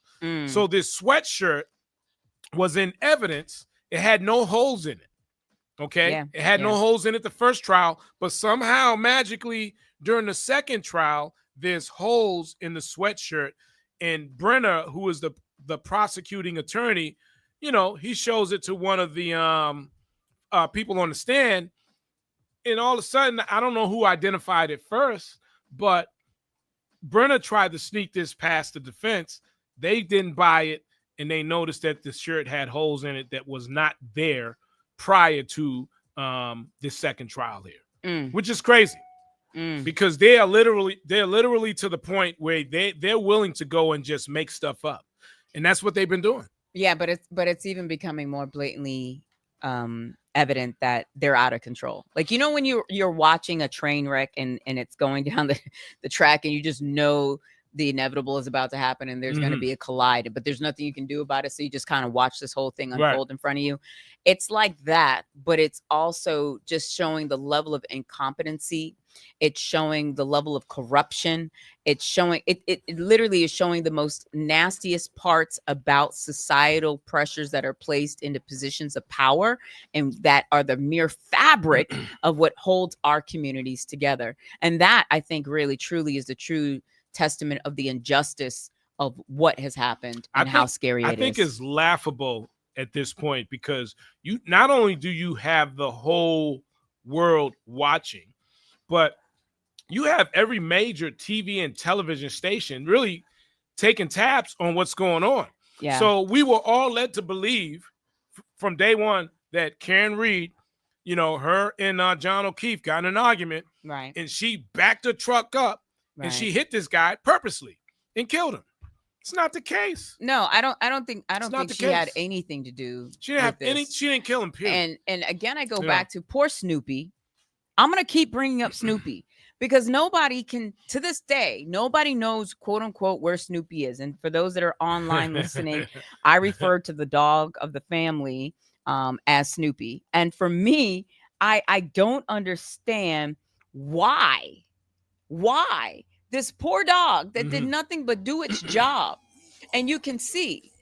So this sweatshirt was in evidence. It had no holes in it. Okay. Yeah, it had no holes in it the first trial, but somehow magically during the second trial, there's holes in the sweatshirt. And Brenner, who is the prosecuting attorney, he shows it to one of the people on the stand. And all of a sudden, I don't know who identified it first, but Brenner tried to sneak this past the defense. They didn't buy it, and they noticed that the shirt had holes in it that was not there prior to this second trial here, which is crazy because they're literally to the point where they're willing to go and just make stuff up, and that's what they've been doing. Yeah, but it's even becoming more blatantly evident that they're out of control. Like, when you're watching a train wreck and it's going down the track and you just know the inevitable is about to happen and there's going to be a collide, but there's nothing you can do about it. So you just kind of watch this whole thing unfold in front of you. It's like that, but it's also just showing the level of incompetency. It's showing the level of corruption. It's showing it literally is showing the most nastiest parts about societal pressures that are placed into positions of power and that are the mere fabric of what holds our communities together. And that, I think, really truly is the true testament of the injustice of what has happened and how scary it is. I think it's laughable at this point because you not only do you have the whole world watching, but you have every major TV and television station really taking tabs on what's going on. Yeah. So we were all led to believe from day one that Karen Reed her and John O'Keefe got in an argument, right? And she backed her truck up, and she hit this guy purposely and killed him. It's not the case. No, I don't think she had anything to do. She didn't have any. She didn't kill him. Period. And again, I go back to poor Snoopy. I'm gonna keep bringing up Snoopy because nobody can, to this day, nobody knows, quote unquote, where Snoopy is. And for those that are online listening, I refer to the dog of the family as Snoopy. And for me, I don't understand why this poor dog that did nothing but do its job. And you can see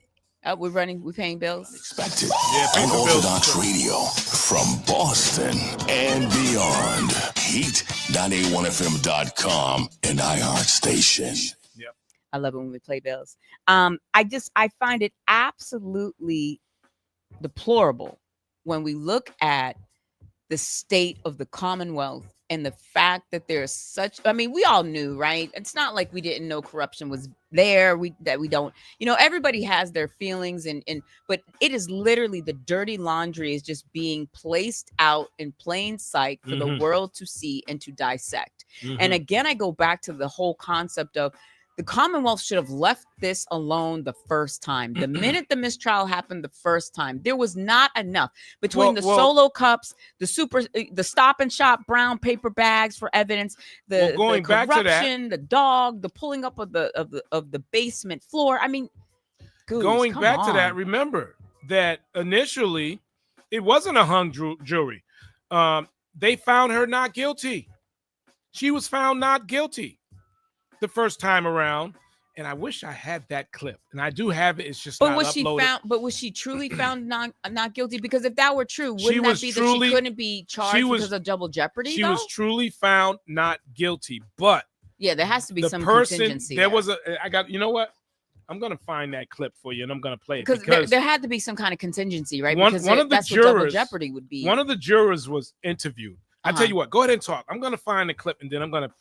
we're paying bills. Expected. Unorthodox radio from Boston and beyond. Heat981fm.com and iHeartStation. Yep. I love it when we play bills. I find it absolutely deplorable when we look at the state of the Commonwealth and the fact that there's such, we all knew, right? It's not like we didn't know corruption was there. We don't, everybody has their feelings but it is literally the dirty laundry is just being placed out in plain sight for the world to see and to dissect. And again, I go back to the whole concept of the Commonwealth should have left this alone the first time. The minute the mistrial happened the first time, there was not enough between the solo cups, the Stop and Shop brown paper bags for evidence, the corruption, back to that, the dog, the pulling up of the basement floor. Going back to that, remember that initially it wasn't a hung jury. They found her not guilty. She was found not guilty the first time around, and I wish I had that clip, and I do have it. It's just not uploaded. But was she truly found not guilty? Because if that were true, wouldn't that be that she couldn't be charged because of double jeopardy? She was truly found not guilty, but there has to be some contingency. There was you know what? I'm gonna find that clip for you, and I'm gonna play it because there had to be some kind of contingency, right? One of the jurors, what double jeopardy would be. One of the jurors was interviewed. I tell you what, go ahead and talk. I'm gonna find the clip, and then I'm gonna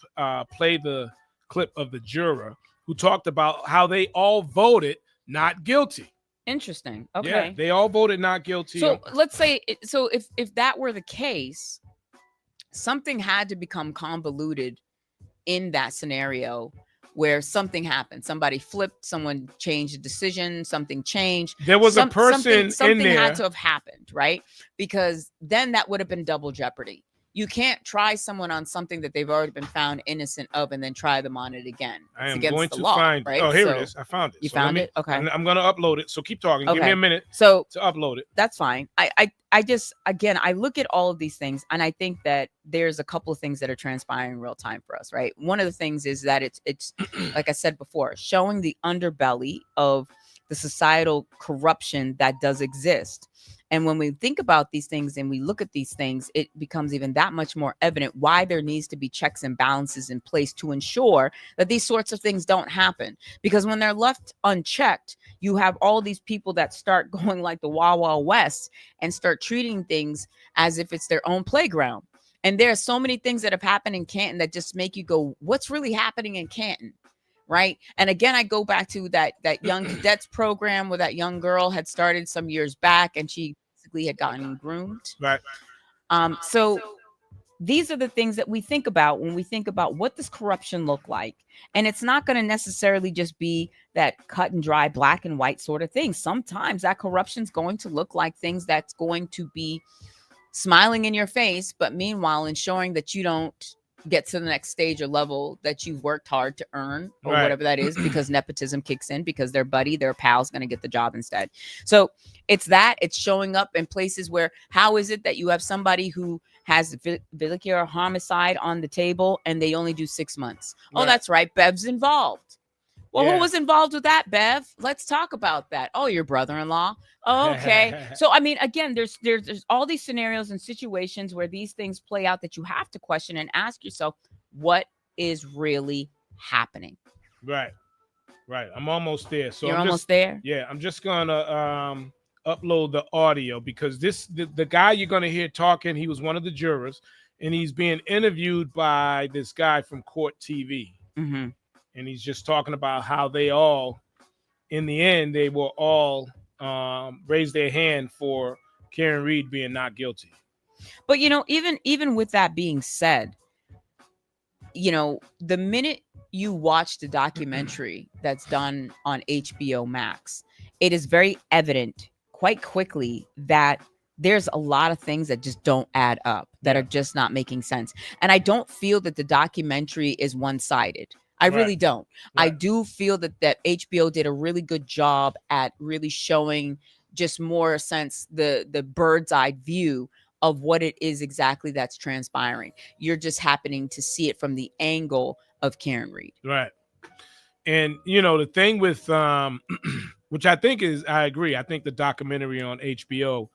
play the clip of the juror who talked about how they all voted not guilty. Interesting. Okay. Yeah, they all voted not guilty. So let's say, if that were the case, something had to become convoluted in that scenario where something happened. Somebody flipped, someone changed a decision, something changed. There was a person something in there. Had to have happened, right? Because then that would have been double jeopardy. You can't try someone on something that they've already been found innocent of and then try them on it again. I am going to find. Right? Oh, here it is. I found it. You found it? Okay. I'm going to upload it. So keep talking. Okay. Give me a minute to upload it. That's fine. I just, again, I look at all of these things and I think that there's a couple of things that are transpiring in real time for us, right? One of the things is that it's like I said before, showing the underbelly of the societal corruption that does exist. And when we think about these things and we look at these things, it becomes even that much more evident why there needs to be checks and balances in place to ensure that these sorts of things don't happen. Because when they're left unchecked, you have all these people that start going like the Wild Wild West and start treating things as if it's their own playground. And there are so many things that have happened in Canton that just make you go, what's really happening in Canton? Right. And again, I go back to that young cadets program where that young girl had started some years back and she basically had gotten groomed. Right. So these are the things that we think about when we think about what does corruption look like. And it's not going to necessarily just be that cut and dry, black and white sort of thing. Sometimes that corruption is going to look like things that's going to be smiling in your face, but meanwhile ensuring that you don't get to the next stage or level that you've worked hard to earn or whatever that is, because nepotism kicks in, because their buddy, their pal's going to get the job instead. So it's showing up in places where, how is it that you have somebody who has vehicular homicide on the table and they only do 6 months? Right. Oh, that's right. Bev's involved. Well, who was involved with that, Bev? Let's talk about that. Oh, your brother-in-law. Oh, okay. So, again, there's all these scenarios and situations where these things play out that you have to question and ask yourself, what is really happening? Right. I'm almost there. So you're almost there? Yeah. I'm just going to upload the audio because the guy you're going to hear talking, he was one of the jurors, and he's being interviewed by this guy from Court TV. Mm-hmm. And he's just talking about how they all, in the end, they will all raise their hand for Karen Reed being not guilty. But even with that being said, the minute you watch the documentary that's done on HBO Max, it is very evident quite quickly that there's a lot of things that just don't add up, that are just not making sense. And I don't feel that the documentary is one-sided. I really don't. I do feel that HBO did a really good job at really showing just more sense the bird's eye view of what it is exactly that's transpiring. You're just happening to see it from the angle of Karen Reed. Right. And, the thing with, which I think I agree. I think the documentary on HBO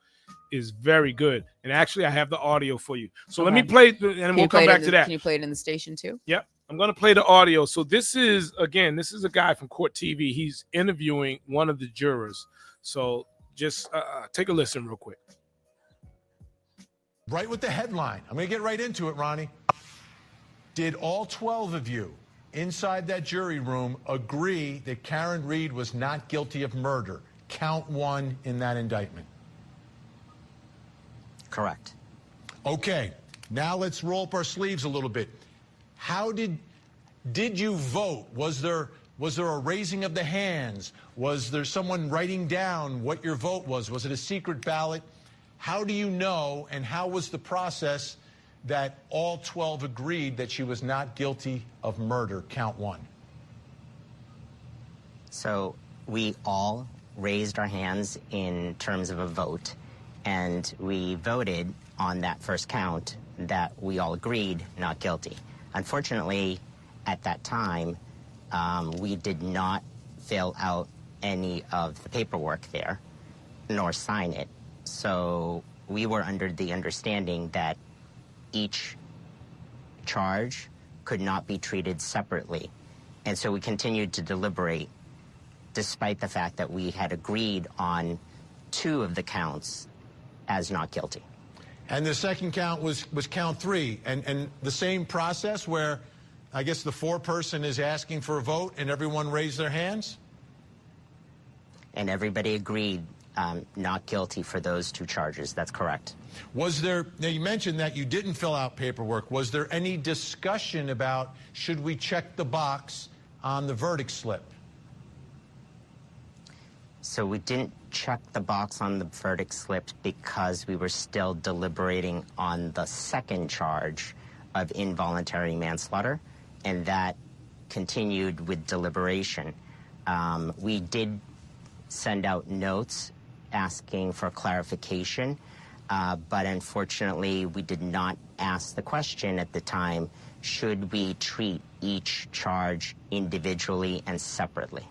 is very good. And actually, I have the audio for you. So let me play, and we'll come back to that. Can you play it in the station too? Yep. I'm going to play the audio. So this is a guy from Court TV. He's interviewing one of the jurors. So just take a listen real quick. Right with the headline. I'm going to get right into it, Ronnie. Did all 12 of you inside that jury room agree that Karen Reed was not guilty of murder? Count 1 in that indictment. Correct. Okay. Now let's roll up our sleeves a little bit. How did you vote? Was there a raising of the hands? Was there someone writing down what your vote was? Was it a secret ballot? How do you know, and how was the process that all 12 agreed that she was not guilty of murder? Count 1. So we all raised our hands in terms of a vote, and we voted on that first count that we all agreed not guilty. Unfortunately, at that time, we did not fill out any of the paperwork there, nor sign it. So we were under the understanding that each charge could not be treated separately. And so we continued to deliberate, despite the fact that we had agreed on 2 of the counts as not guilty. And the second count was count 3. And the same process where I guess the foreperson is asking for a vote and everyone raised their hands? And everybody agreed not guilty for those 2 charges. That's correct. Was there, now you mentioned that you didn't fill out paperwork. Was there any discussion about should we check the box on the verdict slip? So we didn't check the box on the verdict slip because we were still deliberating on the second charge of involuntary manslaughter, and that continued with deliberation. We did send out notes asking for clarification, but unfortunately we did not ask the question at the time, should we treat each charge individually and separately?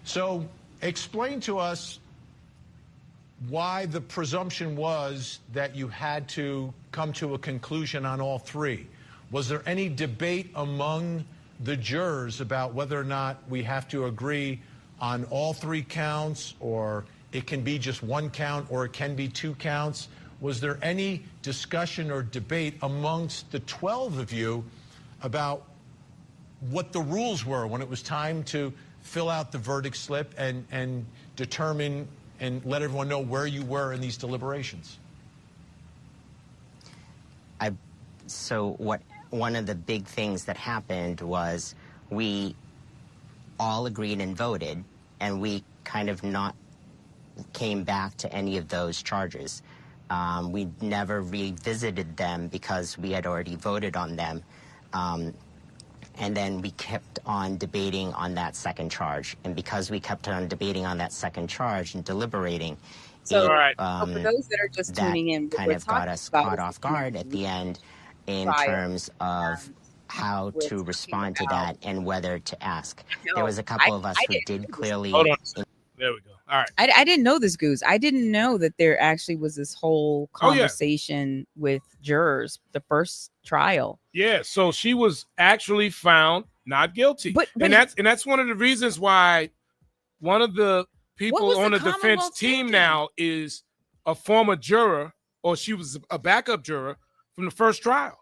So explain to us why the presumption was that you had to come to a conclusion on all 3. Was there any debate among the jurors about whether or not we have to agree on all 3 counts, or it can be just 1 count, or it can be 2 counts? Was there any discussion or debate amongst the 12 of you about what the rules were when it was time to fill out the verdict slip and determine and let everyone know where you were in these deliberations? One of the big things that happened was we all agreed and voted, and we kind of not came back to any of those charges. We never revisited them because we had already voted on them. And then we kept on debating on that second charge. And because we kept on debating on that second charge and deliberating, so for those that are just tuning in, kind of got us caught off guard at the end in terms of how to respond to that and whether to ask. There was a couple of us who did clearly. Hold on. There we go. All right. I didn't know this, Goose. I didn't know that there actually was this whole conversation with jurors, the first trial. Yeah. So she was actually found not guilty. But that's one of the reasons why one of the people on the defense team now is a former juror, or she was a backup juror from the first trial.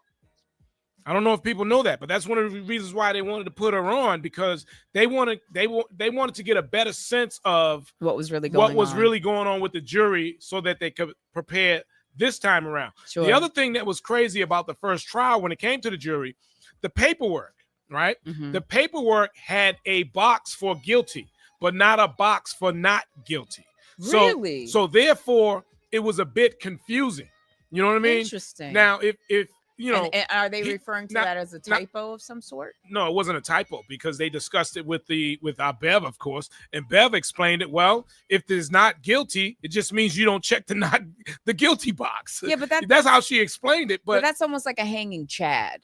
I don't know if people know that, but that's one of the reasons why they wanted to put her on, because they wanted to get a better sense of what was really going on with the jury, so that they could prepare this time around. Sure. The other thing that was crazy about the first trial when it came to the jury, the paperwork, right? Mm-hmm. The paperwork had a box for guilty, but not a box for not guilty. Really? So therefore, it was a bit confusing. You know what I mean? Interesting. Now, if you know, and are they referring to that as a typo of some sort? No, it wasn't a typo because they discussed it with our Bev, of course, and Bev explained it. Well, if there's not guilty, it just means you don't check the guilty box. Yeah, but that's how she explained it. But that's almost like a hanging Chad.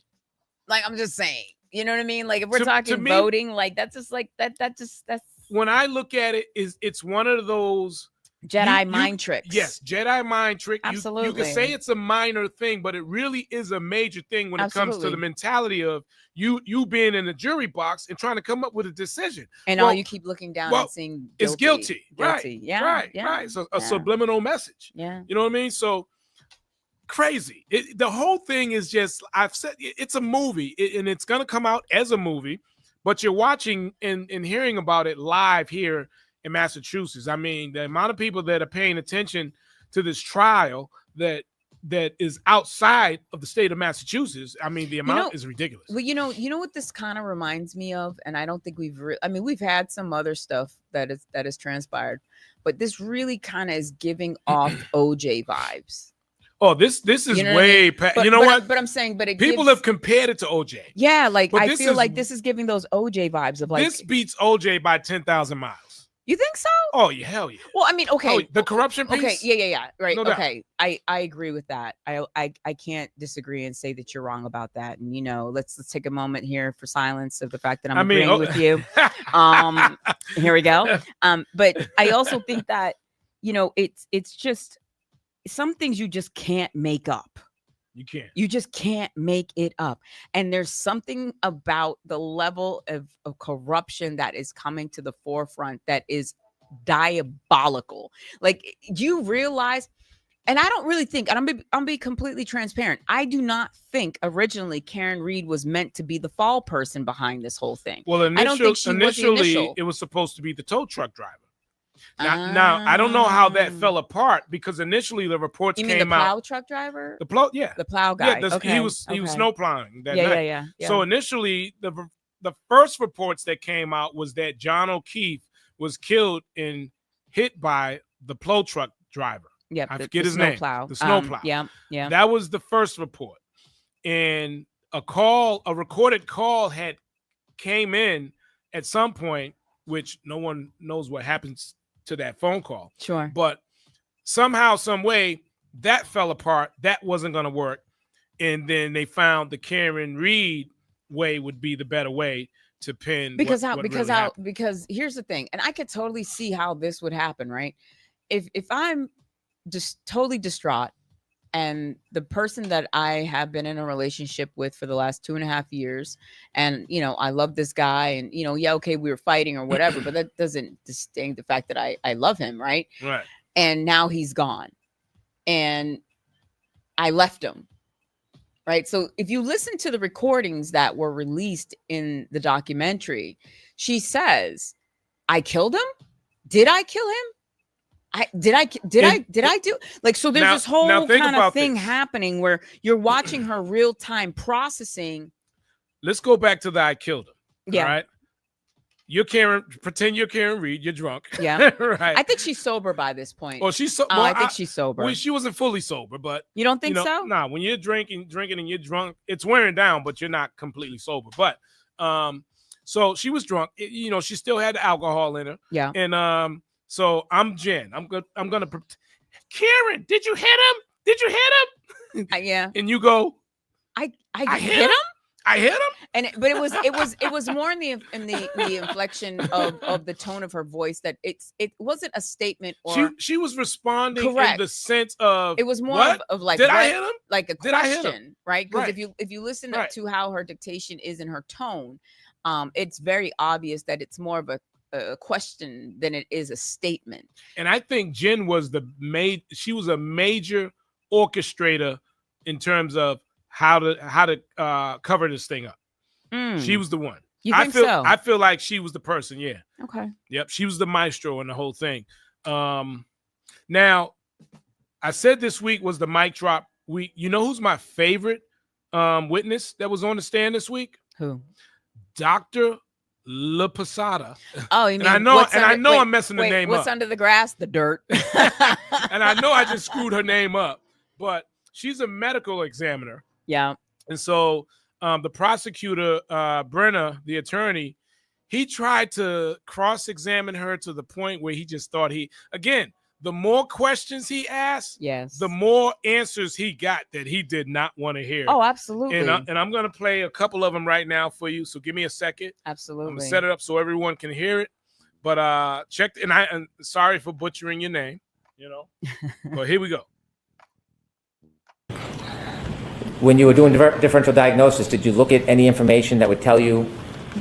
Like, I'm just saying, you know what I mean? Like, if we're to talking me, voting, like that's just like that's when I look at it, it's one of those Jedi mind tricks. Yes, Jedi mind trick. Absolutely. You can say it's a minor thing, but it really is a major thing when it comes to the mentality of you being in the jury box and trying to come up with a decision. And all you keep looking down and seeing guilty. It's guilty. Guilty. Right. Yeah. Right. So a subliminal message. Yeah. You know what I mean? So crazy. The whole thing is just, I've said it's a movie and it's going to come out as a movie, but you're watching and hearing about it live here in Massachusetts. I mean, the amount of people that are paying attention to this trial that is outside of the state of Massachusetts, I mean, the amount is ridiculous. Well, you know what this kind of reminds me of, and I don't think we've had some other stuff that is transpired, but this really kind of is giving off OJ vibes. Oh, this is way past. But, you know what? But I'm saying, people have compared it to OJ. Yeah, like I feel like this is giving those OJ vibes of like this beats OJ by 10,000 miles. You think so? Oh, yeah, hell yeah. Well, I mean, okay. The corruption piece? Okay, yeah. Right. No okay. I agree with that. I can't disagree and say that you're wrong about that. And let's take a moment here for silence of the fact that I'm agreeing with you. Here we go. But I also think that, it's just some things you just can't make up. You can't. You just can't make it up. And there's something about the level of corruption that is coming to the forefront that is diabolical. Like, do you realize? And I don't really think, and I'm be completely transparent, I do not think originally Karen Reed was meant to be the fall person behind this whole thing. Well, initially it was supposed to be the tow truck driver. Now, I don't know how that fell apart because initially the reports came out. You mean the plow truck driver? The plow guy. Yeah, he was snow plowing that night. Yeah. So initially, the first reports that came out was that John O'Keefe was killed and hit by the plow truck driver. Yeah, I forget his name. The snow plow. Yeah. That was the first report, and a recorded call came in at some point, which no one knows what happens to that phone call. Sure. But somehow, some way, that fell apart. That wasn't going to work. And then they found the Karen Reed way would be the better way to pin. Because here's the thing, and I could totally see how this would happen, right? If I'm just totally distraught and the person that I have been in a relationship with for the last 2.5 years, and I love this guy, and okay, we were fighting or whatever, but that doesn't distinct the fact that I love him, right? Right. And now he's gone, and I left him, right? So if you listen to the recordings that were released in the documentary, she says, "I killed him. Did I kill him? Did I do like, so there's this whole kind of thing happening where you're watching her real time processing. Let's go back to the I killed him. Yeah. All right. Pretend you're Karen Reed. You're drunk. Yeah. Right. I think she's sober by this point. Well, she's I think she's sober. Well, she wasn't fully sober, but you don't think so? Nah, when you're drinking and you're drunk, it's wearing down, but you're not completely sober. But so she was drunk. She still had the alcohol in her. Yeah. And so I'm Jen. I'm gonna Karen, did you hit him? Did you hit him? Yeah. And you go, I hit him? I hit him. But it was more in the inflection of the tone of her voice that it wasn't a statement or she was responding correct. In the sense of it was more of like, did I hit him? Like a question, right? Because if you listen to how her dictation is in her tone, it's very obvious that it's more of a question than it is a statement. And I think Jen was she was a major orchestrator in terms of how to cover this thing up. She was the one. You think so? I feel like she was the person. Yeah. Okay. Yep. She was the maestro in the whole thing. Now, I said this week was the mic drop week. You know who's my favorite witness that was on the stand this week? Who? Dr. La Posada. Oh, you mean I know I'm messing the name what's up. under the grass? The dirt. And I know I just screwed her name up, but she's a medical examiner. Yeah. And so the prosecutor, Brenner, the attorney, he tried to cross-examine her to the point where he just thought the more questions he asked, yes, the more answers he got that he did not want to hear. Oh, absolutely. And I'm going to play a couple of them right now for you. So give me a second. Absolutely. I'm going to set it up so everyone can hear it. But check, and sorry for butchering your name, but here we go. When you were doing differential diagnosis, did you look at any information that would tell you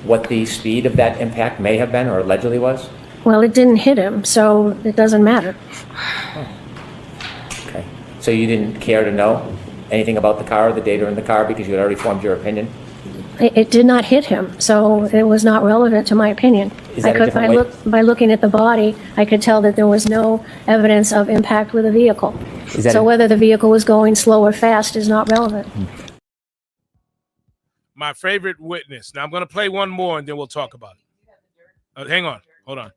what the speed of that impact may have been or allegedly was? Well, it didn't hit him, so it doesn't matter. Okay. So you didn't care to know anything about the car or the data in the car because you had already formed your opinion? It did not hit him, so it was not relevant to my opinion. Is that a different way? By looking at the body, I could tell that there was no evidence of impact with a vehicle. So whether the vehicle was going slow or fast is not relevant. My favorite witness. Now I'm going to play one more and then we'll talk about it. Hang on. Hold on.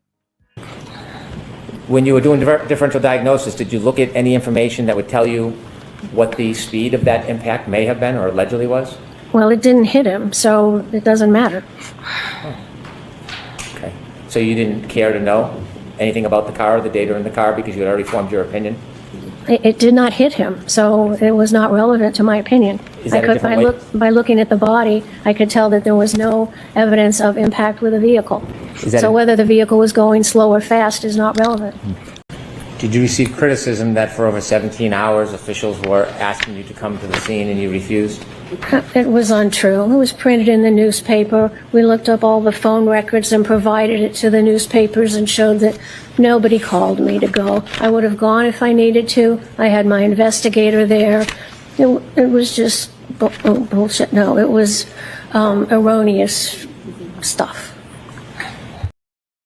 When you were doing differential diagnosis, did you look at any information that would tell you what the speed of that impact may have been or allegedly was? Well, it didn't hit him, so it doesn't matter. Okay. So you didn't care to know anything about the car or the data in the car because you had already formed your opinion? It did not hit him, so it was not relevant to my opinion. By looking at the body, I could tell that there was no evidence of impact with a vehicle. So whether the vehicle was going slow or fast is not relevant. Did you receive criticism that for over 17 hours officials were asking you to come to the scene and you refused? It was untrue. It was printed in the newspaper. We looked up all the phone records and provided it to the newspapers and showed that nobody called me to go. I would have gone if I needed to. I had my investigator there. It was just bullshit. No, it was erroneous stuff.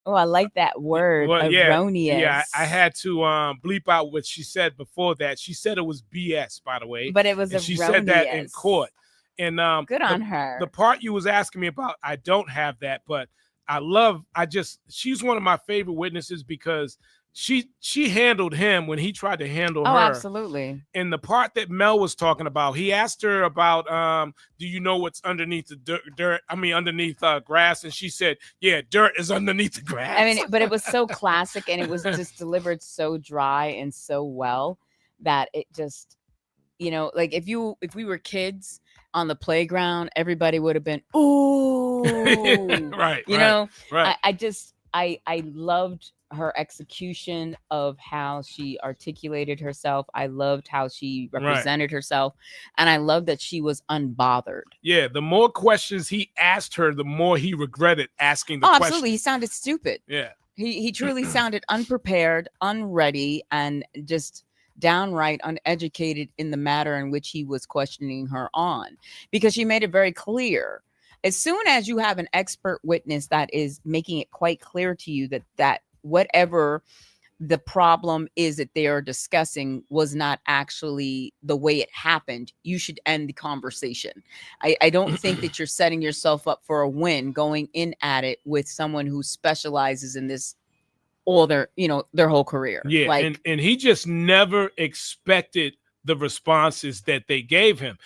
Oh, I like that word, erroneous. Yeah, I had to bleep out what she said before that. She said it was BS, by the way. But it was erroneous. She said that in court. And good on her. The part you was asking me about, I don't have that, but she's one of my favorite witnesses because she handled him when he tried to handle her. Oh, absolutely. And the part that Mel was talking about, he asked her about, do you know what's underneath the dirt? I mean, underneath grass. And she said, yeah, dirt is underneath the grass. I mean, but it was so classic and it was just delivered so dry and so well that it just, like if we were kids on the playground, everybody would have been, ooh, right. I loved her execution of how she articulated herself. I loved how she represented herself. And I loved that she was unbothered. Yeah. The more questions he asked her, the more he regretted asking the question. Absolutely. He sounded stupid. Yeah. He truly sounded unprepared, unready, and just downright uneducated in the matter in which he was questioning her on, because she made it very clear. As soon as you have an expert witness that is making it quite clear to you that whatever the problem is that they are discussing was not actually the way it happened, you should end the conversation. I don't think that you're setting yourself up for a win going in at it with someone who specializes in this all their whole career. Yeah, and he just never expected the responses that they gave him.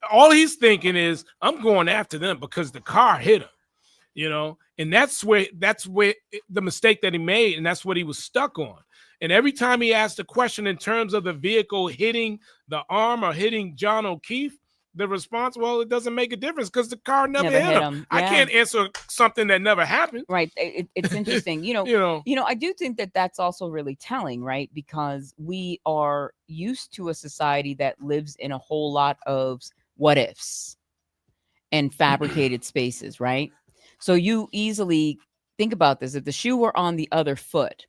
All he's thinking is, I'm going after them because the car hit him, and that's where the mistake that he made, and that's what he was stuck on. And every time he asked a question in terms of the vehicle hitting the arm or hitting John O'Keefe, the response, well, it doesn't make a difference because the car never hit him. Yeah. I can't answer something that never happened. Right. It's interesting. I do think that that's also really telling, right? Because we are used to a society that lives in a whole lot of what ifs and fabricated spaces, right? So you easily think about this. If the shoe were on the other foot,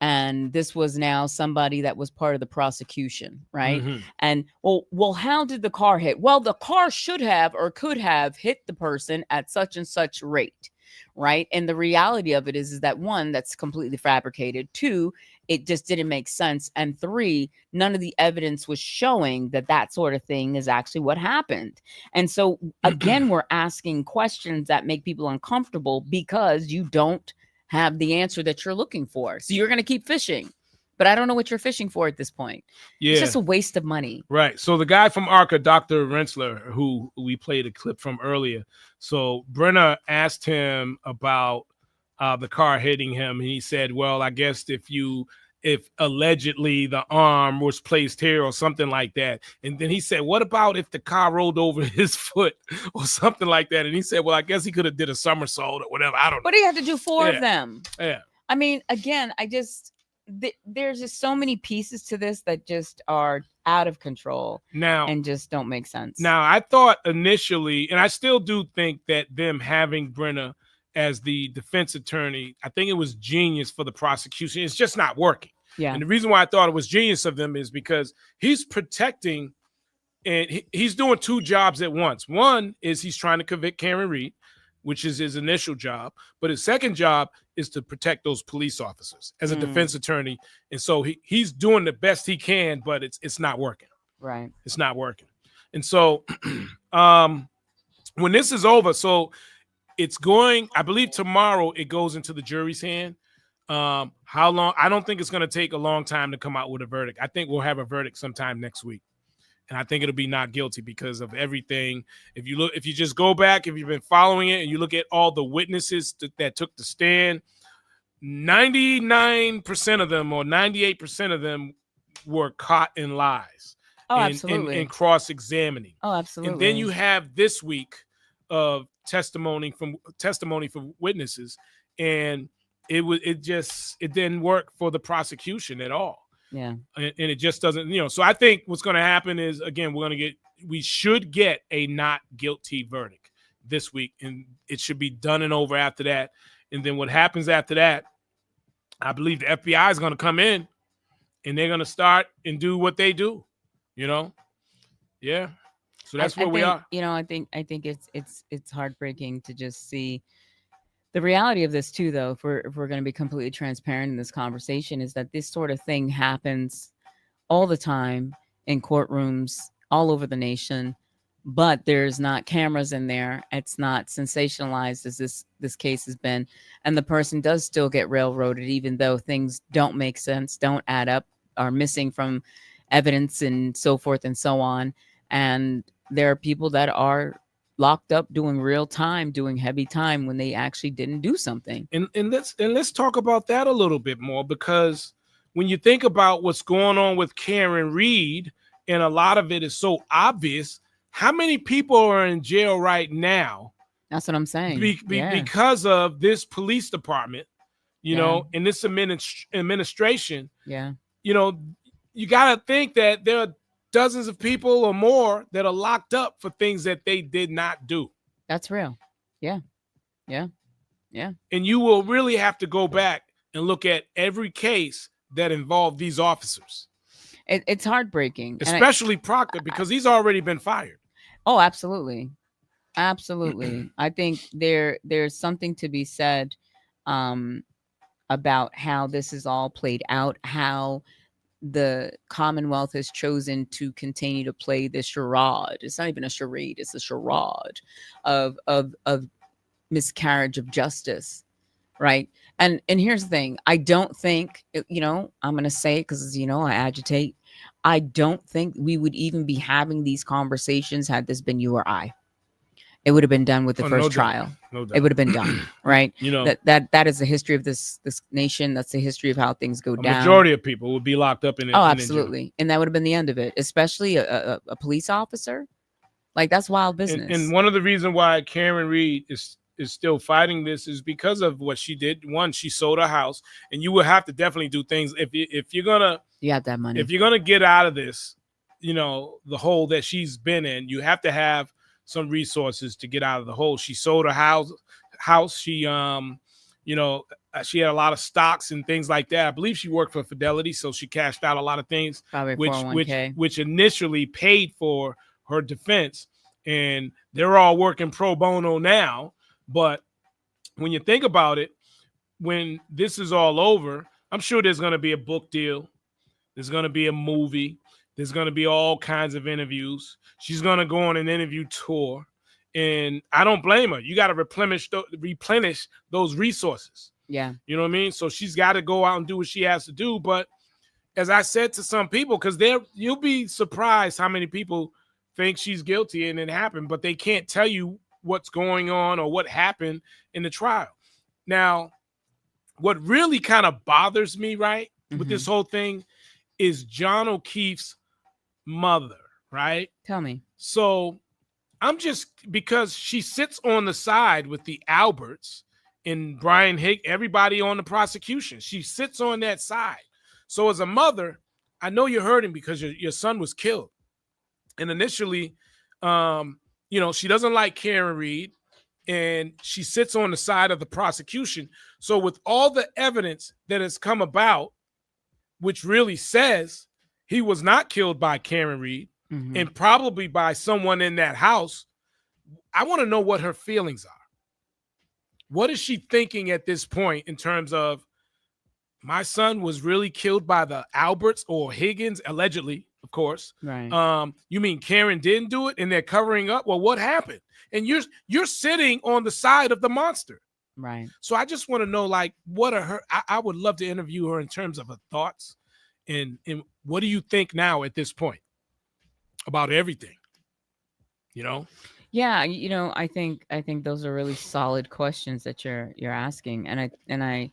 and this was now somebody that was part of the prosecution, right? Mm-hmm. And well, how did the car hit? Well, the car should have or could have hit the person at such and such rate, right? And the reality of it is that one, that's completely fabricated. Two, it just didn't make sense. And 3, none of the evidence was showing that that sort of thing is actually what happened. And so again, we're asking questions that make people uncomfortable because you don't have the answer that you're looking for. So you're going to keep fishing, but I don't know what you're fishing for at this point. Yeah. It's just a waste of money. Right. So the guy from ARCA, Dr. Rensler, who we played a clip from earlier. So Brenner asked him about the car hitting him. And he said, well, I guess if allegedly the arm was placed here or something like that. And then he said, what about if the car rolled over his foot or something like that? And he said, well, I guess he could have did a somersault or whatever. I don't know. But he had to do 4 of them. Yeah. I mean, again, there's just so many pieces to this that just are out of control now and just don't make sense. Now, I thought initially, and I still do think that them having Brenner as the defense attorney, I think it was genius for the prosecution. It's just not working. Yeah. And the reason why I thought it was genius of them is because he's protecting, and he's doing 2 jobs at once. One is he's trying to convict Karen Reed, which is his initial job. But his second job is to protect those police officers as a defense attorney. And so he's doing the best he can, but it's not working. Right. It's not working. And so when this is over, so it's going, I believe tomorrow it goes into the jury's hand. How long? I don't think it's going to take a long time to come out with a verdict. I think we'll have a verdict sometime next week. And I think it'll be not guilty because of everything. If you just go back, if you've been following it and you look at all the witnesses that took the stand, 99% of them or 98% of them were caught in lies. Oh, absolutely. And cross-examining. Oh, absolutely. And then you have this week of testimony from witnesses, and it didn't work for the prosecution at all. Yeah. And it just doesn't, so I think what's going to happen is, again, we should get a not guilty verdict this week, and it should be done and over after that. And then what happens after that, I believe the FBI is going to come in and they're going to start and do what they do, Yeah. So that's where we are. I think it's heartbreaking to just see the reality of this too, though, if we're going to be completely transparent in this conversation, is that this sort of thing happens all the time in courtrooms all over the nation, but there's not cameras in there. It's not sensationalized as this case has been. And the person does still get railroaded, even though things don't make sense, don't add up, are missing from evidence and so forth and so on. And there are people that are locked up doing real time, doing heavy time when they actually didn't do something. And let's talk about that a little bit more, because when you think about what's going on with Karen Reed, and a lot of it is so obvious, how many people are in jail right now? That's what I'm saying. Because of this police department, and this administration. Yeah. You got to think that there are dozens of people or more that are locked up for things that they did not do. That's real. Yeah. Yeah. Yeah. And you will really have to go back and look at every case that involved these officers. It's heartbreaking. Especially Proctor, because he's already been fired. Oh, absolutely. Absolutely. I think there's something to be said about how this is all played out, how the Commonwealth has chosen to continue to play this charade. It's not even a charade, it's a charade of miscarriage of justice, right? And here's the thing. I don't think, I'm going to say it because, I agitate. I don't think we would even be having these conversations had this been you or I. It would have been done with the first trial. No doubt. It would have been done, right? That is the history of this nation. That's the history of how things go down. Majority of people would be locked up in it. Oh, absolutely. And that would have been the end of it, especially a police officer. Like, that's wild business. And one of the reasons why Karen Reed is still fighting this is because of what she did. One, she sold her house, and you will have to definitely do things if you're gonna. You have that money. If you're gonna get out of this, the hole that she's been in, you have to have some resources to get out of the hole. She sold her house. She, she had a lot of stocks and things like that. I believe she worked for Fidelity, so she cashed out a lot of things, probably 401k, which initially paid for her defense. And they're all working pro bono now. But when you think about it, when this is all over, I'm sure there's going to be a book deal. There's going to be a movie. There's going to be all kinds of interviews. She's going to go on an interview tour. And I don't blame her. You got to replenish those resources. Yeah. You know what I mean? So she's got to go out and do what she has to do. But as I said to some people, because you'll be surprised how many people think she's guilty and it happened, but they can't tell you what's going on or what happened in the trial. Now, what really kind of bothers me, right, with this whole thing is John O'Keefe's mother, right? Tell me. So because she sits on the side with the Alberts and Brian Hick, everybody on the prosecution. She sits on that side. So as a mother, I know you're hurting because your son was killed. And initially, she doesn't like Karen Reed, and she sits on the side of the prosecution. So with all the evidence that has come about, which really says he was not killed by Karen Reed and probably by someone in that house, I want to know what her feelings are. What is she thinking at this point in terms of, my son was really killed by the Alberts or Higgins, allegedly, of course. Right. You mean Karen didn't do it and they're covering up? Well, what happened? And you're sitting on the side of the monster. Right. So I just want to know, like, what are her? I would love to interview her in terms of her thoughts and what do you think now at this point about everything? Yeah, I think those are really solid questions that you're asking, and I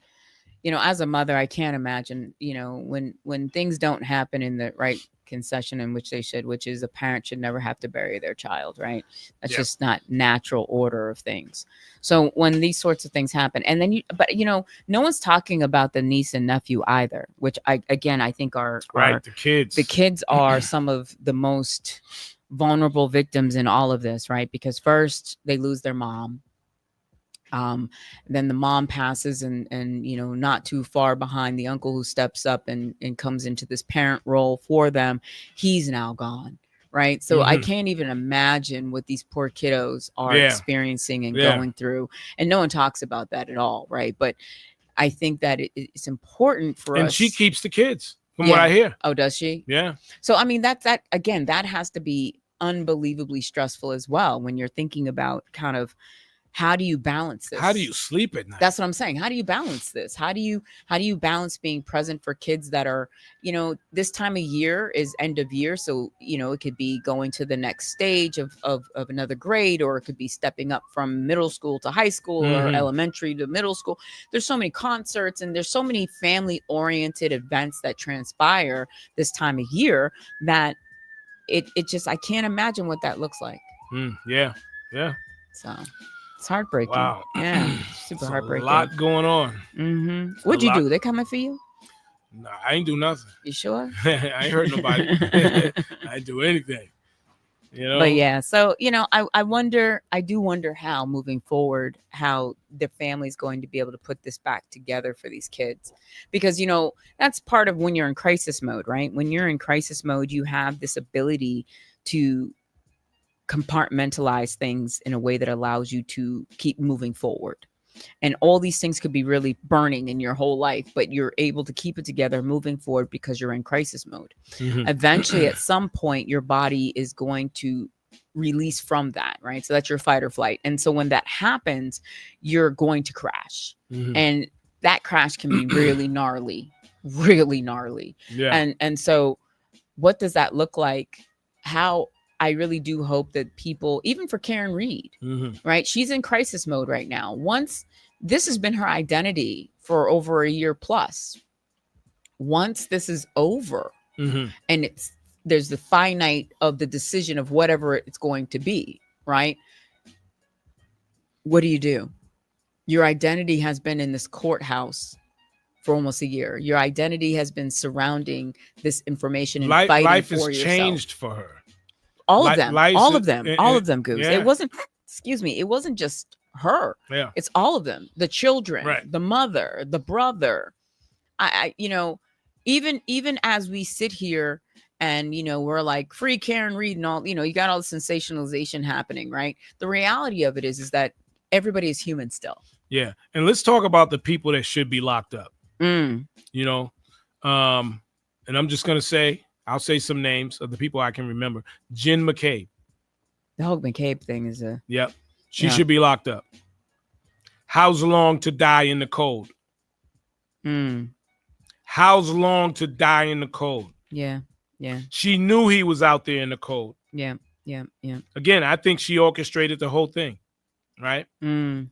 as a mother, I can't imagine, when things don't happen in the right concession in which they should, which is a parent should never have to bury their child, right? That's just not natural order of things. So when these sorts of things happen, and then no one's talking about the niece and nephew either, which I think are the kids. The kids are some of the most vulnerable victims in all of this, right? Because first they lose their mom. Then the mom passes and not too far behind, the uncle who steps up and comes into this parent role for them, he's now gone, right? So I can't even imagine what these poor kiddos are experiencing and going through, and no one talks about that at all, right? But I think that it's important for us. And she keeps the kids, from what I hear. Oh, does she? Yeah. So I mean, that has to be unbelievably stressful as well when you're thinking about kind of, how do you balance this? How do you sleep at night? That's what I'm saying. How do you balance this? How do you balance being present for kids that are, this time of year is end of year. So, it could be going to the next stage of another grade, or it could be stepping up from middle school to high school or elementary to middle school. There's so many concerts and there's so many family oriented events that transpire this time of year that it just, I can't imagine what that looks like. Yeah. So it's heartbreaking. Wow. Yeah. Super heartbreaking. A lot going on. What'd you do? They coming for you? Nah, I ain't do nothing. You sure? I ain't hurt nobody. I ain't do anything. But yeah, so I do wonder how moving forward, how the family's going to be able to put this back together for these kids, because that's part of when you're in crisis mode, right? When you're in crisis mode, you have this ability to compartmentalize things in a way that allows you to keep moving forward. And all these things could be really burning in your whole life, but you're able to keep it together moving forward because you're in crisis mode. Eventually, at some point, your body is going to release from that, right? So that's your fight or flight. And so when that happens, you're going to crash. And that crash can be really gnarly, really gnarly. Yeah. And so what does that look like? How I really do hope that people, even for Karen Reed, right? She's in crisis mode right now. Once this has been her identity for over a year plus. Once this is over and there's the finite of the decision of whatever it's going to be, right? What do? Your identity has been in this courthouse for almost a year. Your identity has been surrounding this information and fighting life for has yourself. changed for her. All of them, Goose. Yeah. It wasn't, it wasn't just her. Yeah. It's all of them. The children, right. The mother, the brother. Even as we sit here and, we're like free Karen Reed and all, you got all the sensationalization happening, right? The reality of it is that everybody is human still. Yeah. And let's talk about the people that should be locked up. You know, and I'm just gonna say, I'll say some names of the people I can remember. Jen McCabe. The whole McCabe thing is a. Yep, she should be locked up. How's Long to die in the cold? How's Long to die in the cold? Yeah. She knew he was out there in the cold. Yeah. Again, I think she orchestrated the whole thing, right?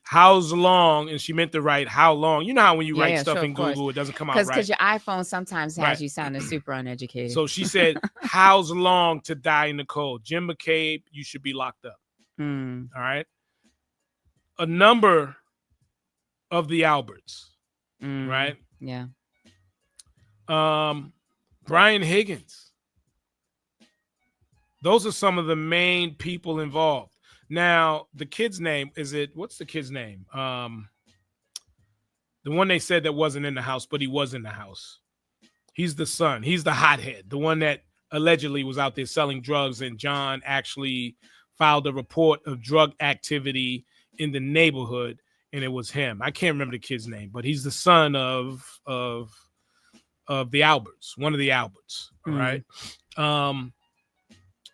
How's Long, and she meant to write how long. You know how when you write stuff in Google, it doesn't come out right. Because your iPhone sometimes has you sounding super uneducated. So she said, how's Long to die in the cold? Jim McCabe, you should be locked up. All right. A number of the Alberts, right? Yeah. Brian Higgins. Those are some of the main people involved. Now, the kid's name, what's the kid's name? The one they said that wasn't in the house, but he was in the house. He's the son. He's the hothead, the one that allegedly was out there selling drugs, and John actually filed a report of drug activity in the neighborhood, and it was him. I can't remember the kid's name, but he's the son of the Alberts, one of the Alberts, all right?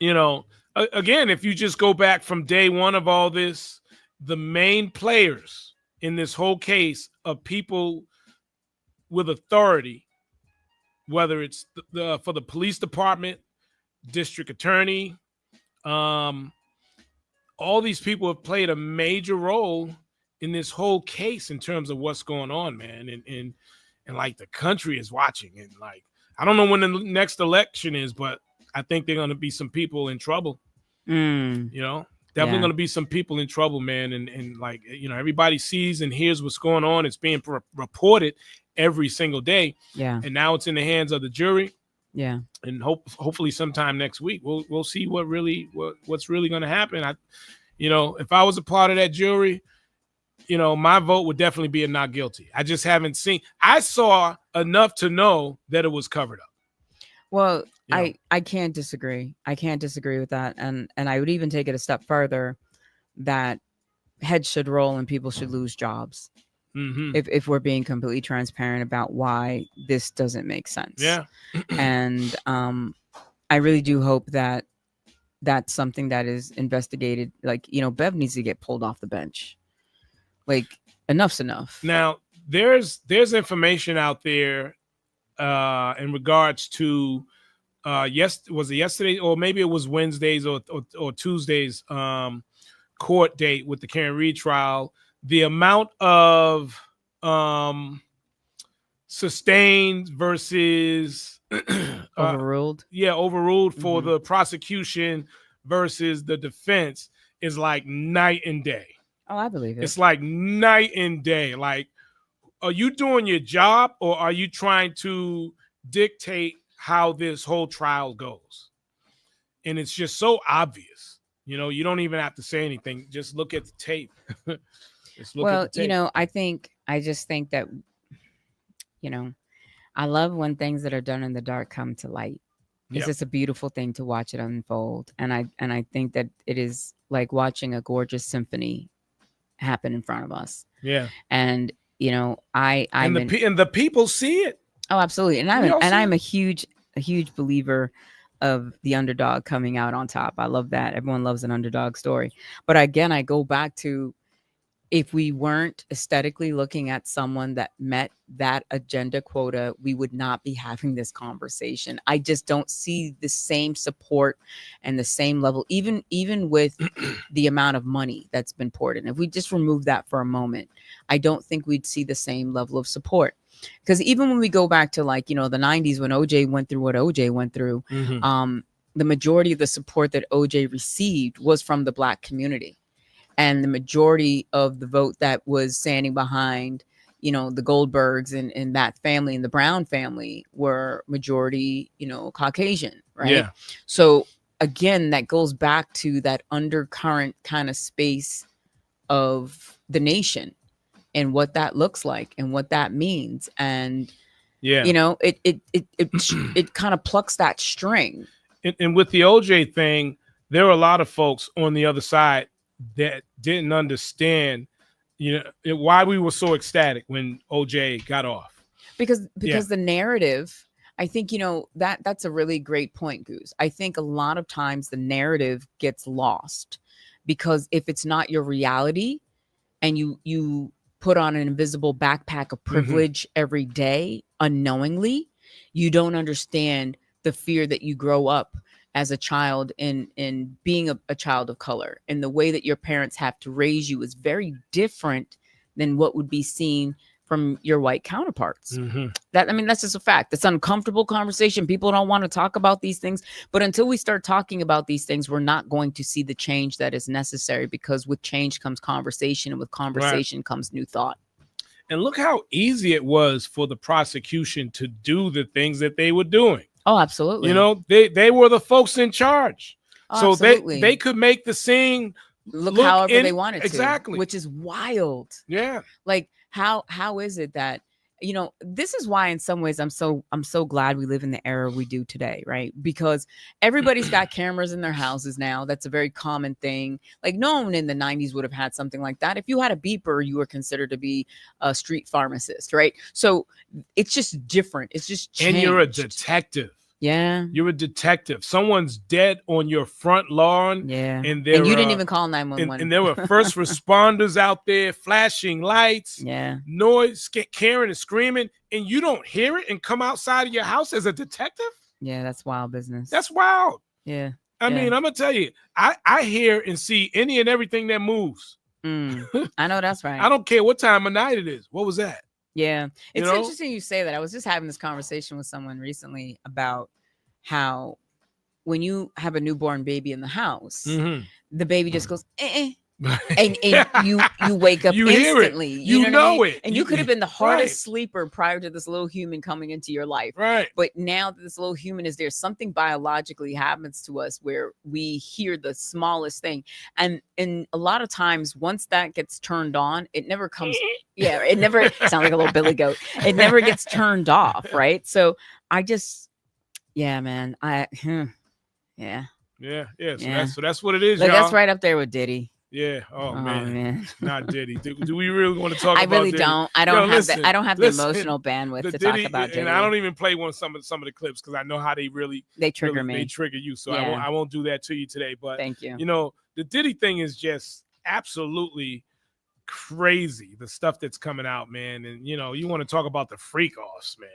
You know, again, if you just go back from day one of all this, the main players in this whole case of people with authority, whether it's for the police department, district attorney, all these people have played a major role in this whole case in terms of what's going on, man. And like the country is watching, and like, I don't know when the next election is, but I think they're going to be some people in trouble. You know, definitely going to be some people in trouble, man. And like, you know, everybody sees and hears what's going on. It's being reported every single day. Yeah. And now it's in the hands of the jury. Yeah. And hopefully sometime next week we'll see what's really going to happen. You know, if I was a part of that jury, you know, my vote would definitely be a not guilty. I just haven't seen. I saw enough to know that it was covered up. Well, I can't disagree. I can't disagree with that. And I would even take it a step further that heads should roll and people should lose jobs. If we're being completely transparent about why this doesn't make sense. Yeah. And I really do hope that that's something that is investigated. Like, you know, Bev needs to get pulled off the bench. Like, enough's enough. Now, there's information out there in regards to was it yesterday, or maybe it was Wednesday's or Tuesday's court date with the Karen Reed trial. The amount of sustained versus overruled. Overruled for the prosecution versus the defense is like night and day. Oh, I believe it. It's like night and day. Like, are you doing your job, or are you trying to dictate how this whole trial goes? And it's just so obvious. You know, you don't even have to say anything. Just look at the tape. You know, I just think that, you know, I love when things that are done in the dark come to light. It's just a beautiful thing to watch it unfold. And I think that it is like watching a gorgeous symphony happen in front of us. Yeah. And, you know, and the people see it. Oh, absolutely. And I'm a huge believer of the underdog coming out on top. I love that. Everyone loves an underdog story. But again, I go back to, if we weren't aesthetically looking at someone that met that agenda quota, we would not be having this conversation. I just don't see the same support and the same level, even with the amount of money that's been poured in. If we just remove that for a moment, I don't think we'd see the same level of support. Because even when we go back to, like, you know, the 90s, when OJ went through what OJ went through, the majority of the support that OJ received was from the Black community. And the majority of the vote that was standing behind, you know, the Goldbergs and that family and the Brown family were majority, you know, Caucasian, right? Yeah. So again, that goes back to that undercurrent kind of space of the nation and what that looks like and what that means. And, you know, it kind of plucks that string. And with the OJ thing, there were a lot of folks on the other side that didn't understand, you know, why we were so ecstatic when OJ got off. because the narrative, I think, that's a really great point, Goose. I think a lot of times the narrative gets lost because if it's not your reality and you put on an invisible backpack of privilege every day unknowingly, you don't understand the fear that you grow up as a child in being a child of color, and the way that your parents have to raise you is very different than what would be seen from your white counterparts. That's just a fact. It's uncomfortable conversation. People don't want to talk about these things, but until we start talking about these things, we're not going to see the change that is necessary, because with change comes conversation, and with conversation comes new thought. And look how easy it was for the prosecution to do the things that they were doing. Oh, absolutely. They were the folks in charge. Oh, so absolutely. they could make the scene look however they wanted to. Exactly. Which is wild. Yeah. Like how is it that, this is why in some ways I'm so glad we live in the era we do today, right? Because everybody's got cameras in their houses now. That's a very common thing. Like no one in the 90s would have had something like that. If you had a beeper, you were considered to be a street pharmacist, right? So it's just different. It's just changed. And you're a detective. Yeah. You're a detective. Someone's dead on your front lawn. Yeah. And you didn't even call 911. And there were first responders out there flashing lights. Yeah. Noise, Karen is screaming, and you don't hear it and come outside of your house as a detective? Yeah, that's wild business. That's wild. Yeah. I mean, I'm going to tell you, I hear and see any and everything that moves. I know that's right. I don't care what time of night it is. What was that? Yeah. It's interesting you say that. I was just having this conversation with someone recently about how when you have a newborn baby in the house, the baby just goes, and you wake up instantly. You know it. And you could have been the hardest sleeper prior to this little human coming into your life. Right. But now that this little human is there, something biologically happens to us where we hear the smallest thing. And a lot of times, once that gets turned on, it never comes. Yeah, it never sounds like a little billy goat. It never gets turned off. Right. So yeah, man. Yeah. So that's what it is. Like, y'all. that's right up there with Diddy. Yeah. Oh man. Not Diddy. Do we really want to talk about really Diddy? don't. I don't have the emotional bandwidth to Diddy, talk about Diddy. And I don't even play some of the clips because I know how they trigger me. They trigger you. So I won't do that to you today. But thank you. The Diddy thing is just absolutely crazy. The stuff that's coming out, man. And you want to talk about the freak offs, man.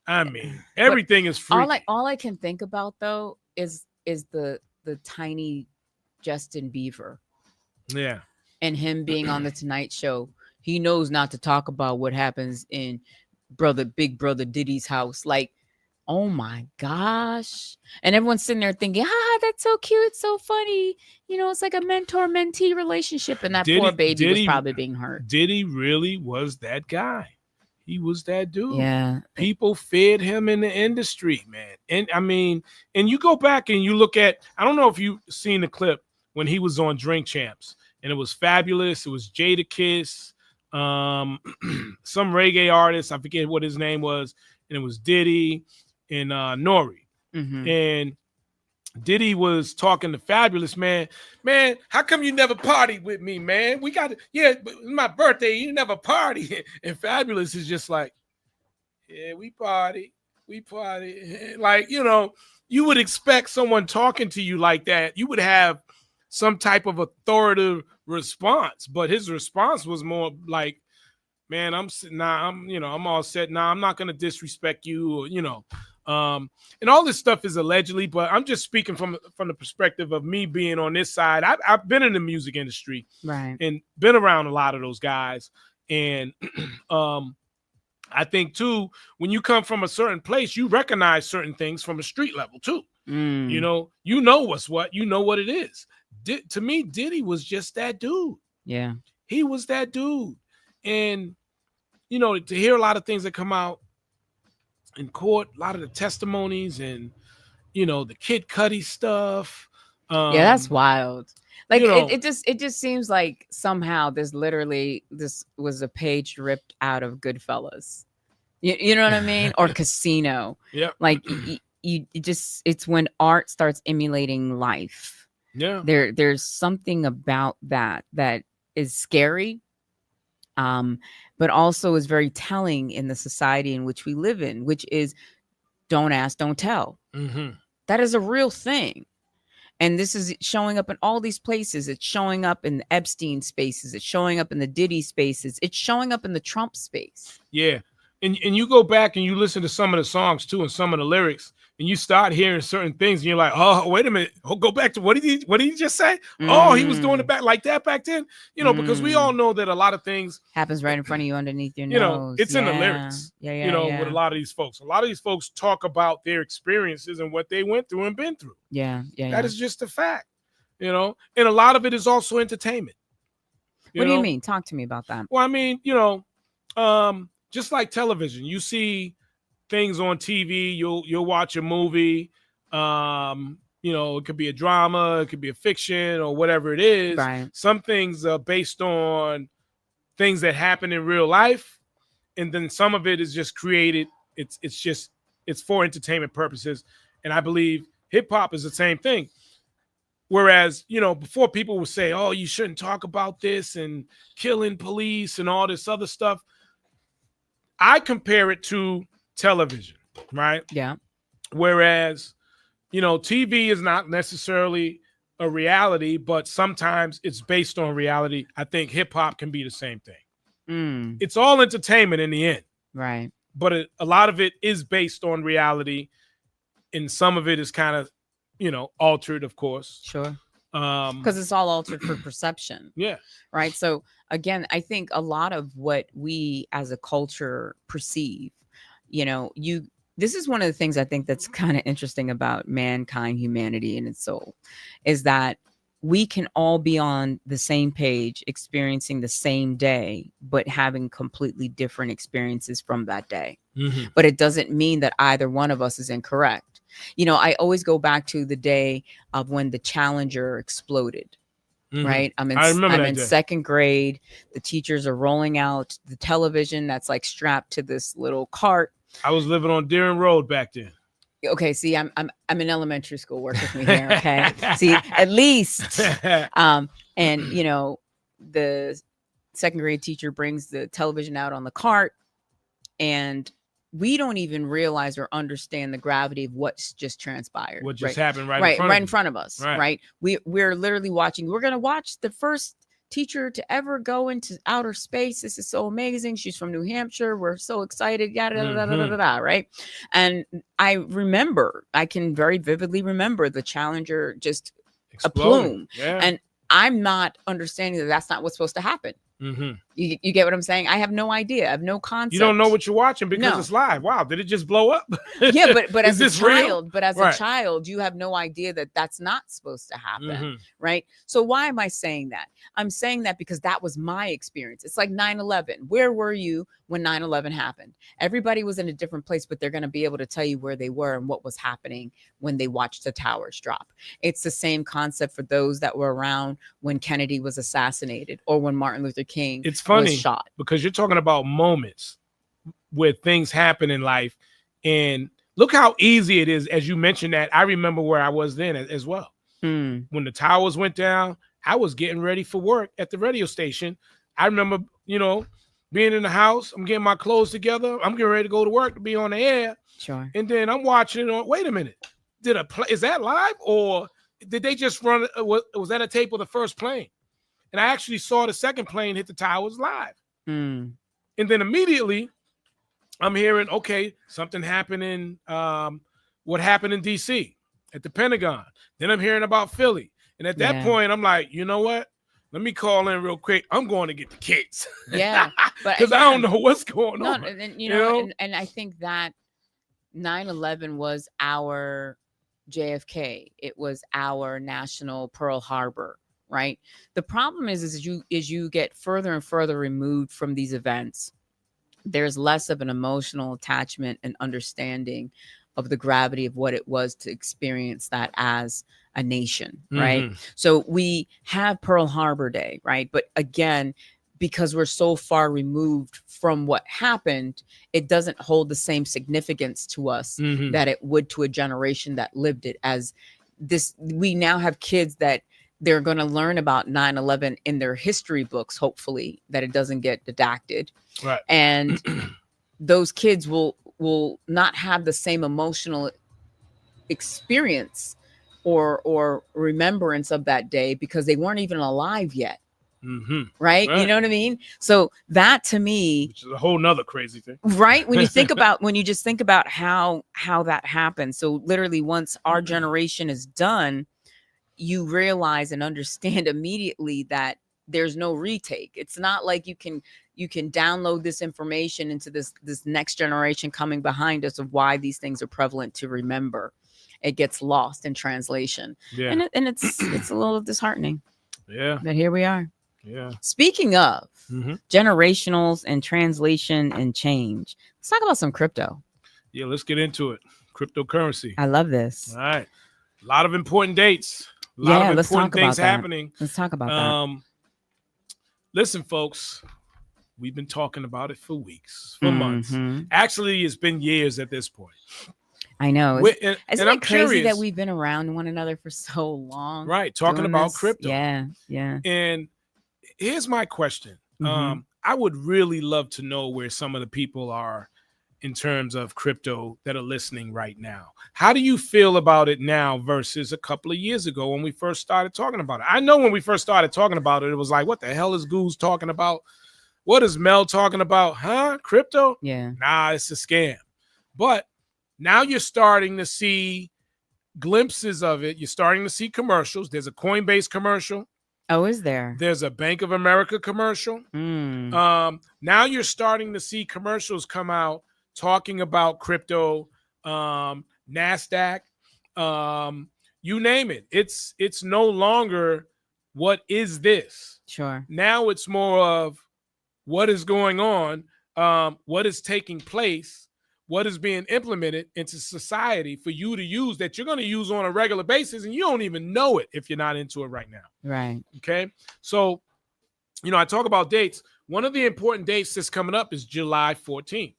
I mean, everything is freaky. All I can think about though is the tiny Justin Bieber. Yeah. And him being on the Tonight Show. He knows not to talk about what happens in Big Brother Diddy's house. Like, oh my gosh. And everyone's sitting there thinking, that's so cute. It's so funny. It's like a mentor-mentee relationship. And that poor baby was probably being hurt. Diddy really was that guy. He was that dude. Yeah. People feared him in the industry, man. And I mean, and you go back and you look at, I don't know if you've seen the clip when he was on Drink Champs, and it was fabulous. It was Jadakiss, some reggae artist, I forget what his name was, and it was Diddy and Nori. And Diddy was talking to Fabulous, man, how come you never partied with me, man? We got but it's my birthday, you never party. And Fabulous is just like, yeah, we party. Like, you would expect someone talking to you like that. You would have some type of authoritative response, but his response was more like, man, I'm all set. Nah, I'm not going to disrespect you, and all this stuff is allegedly, but I'm just speaking from the perspective of me being on this side. I've been in the music industry, right, and been around a lot of those guys. And I think too, when you come from a certain place, you recognize certain things from a street level too. You know what's what, what it is. To me, Diddy was just that dude. Yeah. He was that dude. And, to hear a lot of things that come out in court, a lot of the testimonies and, the Kid Cudi stuff. Yeah, that's wild. Like, it just seems like somehow this was a page ripped out of Goodfellas. You know what I mean? Or Casino. Yeah. Like, it's when art starts emulating life. Yeah. There's something about that is scary. but also is very telling in the society in which we live in, which is don't ask, don't tell. Mm-hmm. That is a real thing. And this is showing up in all these places. It's showing up in the Epstein spaces. It's showing up in the Diddy spaces. It's showing up in the Trump space. Yeah. And you go back and you listen to some of the songs too and some of the lyrics, and you start hearing certain things and you're like, oh, wait a minute. Oh, go back to what did he just say? Oh, he was doing it back like that back then. Because we all know that a lot of things happens right in front of you underneath your nose. You know, it's in the lyrics. Yeah. With a lot of these folks. A lot of these folks talk about their experiences and what they went through and been through. Yeah. That is just a fact. And a lot of it is also entertainment. What do you mean? Talk to me about that. Well, I mean, just like television, you see things on TV, you'll watch a movie, it could be a drama, it could be a fiction or whatever it is. Right. Some things are based on things that happen in real life, and then some of it is just created. It's for entertainment purposes. And I believe hip hop is the same thing. Whereas, before people would say, oh, you shouldn't talk about this and killing police and all this other stuff. I compare it to television, right? Yeah. Whereas, TV is not necessarily a reality, but sometimes it's based on reality. I think hip hop can be the same thing. It's all entertainment in the end. Right. But a lot of it is based on reality, and some of it is kind of, altered, of course. Sure. Because it's all altered for perception. Yeah. Right. So again, I think a lot of what we as a culture perceive, this is one of the things I think that's kind of interesting about mankind, humanity, and its soul, is that we can all be on the same page, experiencing the same day, but having completely different experiences from that day. Mm-hmm. But it doesn't mean that either one of us is incorrect. I always go back to the day of when the Challenger exploded. Mm-hmm. Right. I'm in day. second grade. The teachers are rolling out the television that's like strapped to this little cart. I was living on Deering Road back then. Okay. See, I'm in elementary school. Work with me here. Okay. See, at least. And the second grade teacher brings the television out on the cart, and we don't even realize or understand the gravity of what's just transpired. What just happened right in front of us. Right. We're literally watching. We're going to watch the first teacher to ever go into outer space. This is so amazing. She's from New Hampshire. We're so excited. Right. And I can very vividly remember the Challenger just a plume. Yeah. And I'm not understanding that that's not what's supposed to happen. Mm-hmm. You get what I'm saying? I have no idea. I have no concept. You don't know what you're watching because it's live. Wow, did it just blow up? Yeah, but as a child, real? A child, you have no idea that that's not supposed to happen, right? So why am I saying that? I'm saying that because that was my experience. It's like 9/11. Where were you when 9/11 happened? Everybody was in a different place, but they're going to be able to tell you where they were and what was happening when they watched the towers drop. It's the same concept for those that were around when Kennedy was assassinated or when Martin Luther King was shot. Because you're talking about moments where things happen in life, and look how easy it is. As you mentioned that, I remember where I was then as well. When the towers went down, I was getting ready for work at the radio station. I remember, being in the house. I'm getting my clothes together. I'm getting ready to go to work to be on the air. Sure. And then I'm watching it on. Wait a minute, is that live, or did they just run? Was that a tape of the first plane? And I actually saw the second plane hit the towers live. And then immediately I'm hearing, okay, something happened in what happened in DC at the Pentagon. Then I'm hearing about Philly. And at that point, I'm like, you know what? Let me call in real quick. I'm going to get the kids. Yeah. Because I don't know what's going on. And I think that 9/11 was our JFK. It was our national Pearl Harbor. Right. The problem is you get further and further removed from these events, there's less of an emotional attachment and understanding of the gravity of what it was to experience that as a nation. Right. So we have Pearl Harbor Day. Right. But again, because we're so far removed from what happened, it doesn't hold the same significance to us that it would to a generation that lived it. As this, we now have kids that they're going to learn about 9/11 in their history books, hopefully, that it doesn't get redacted. Right. And those kids will not have the same emotional experience or remembrance of that day because they weren't even alive yet. Mm-hmm. Right? You know what I mean? So that to me, which is a whole nother crazy thing. Right? When you just think about how that happened. So literally once our generation is done, you realize and understand immediately that there's no retake. It's not like you can download this information into this next generation coming behind us of why these things are prevalent to remember. It gets lost in translation. Yeah. And it's a little disheartening. Yeah. But here we are. Yeah. Speaking of generationals and translation and change, let's talk about some crypto. Yeah, let's get into it. Cryptocurrency. I love this. All right. A lot of important dates. A lot of important things happening. Let's talk about that. Listen, folks, we've been talking about it for weeks, for months. Actually, it's been years at this point. I know. Isn't it crazy curious, that we've been around one another for so long? Right. Talking about crypto. Yeah. Yeah. And here's my question. I would really love to know where some of the people are in terms of crypto that are listening right now. How do you feel about it now versus a couple of years ago when we first started talking about it? I know when we first started talking about it, it was like, what the hell is Goose talking about? What is Mel talking about? Huh? Crypto? Yeah. Nah, it's a scam. But now you're starting to see glimpses of it. You're starting to see commercials. There's a Coinbase commercial. Oh, is there? There's a Bank of America commercial. Now you're starting to see commercials come out talking about crypto, NASDAQ, you name it. It's no longer what is this? Sure. Now it's more of what is going on, what is taking place, what is being implemented into society for you to use that you're going to use on a regular basis, and you don't even know it if you're not into it right now. Right. Okay. So, I talk about dates. One of the important dates that's coming up is July 14th.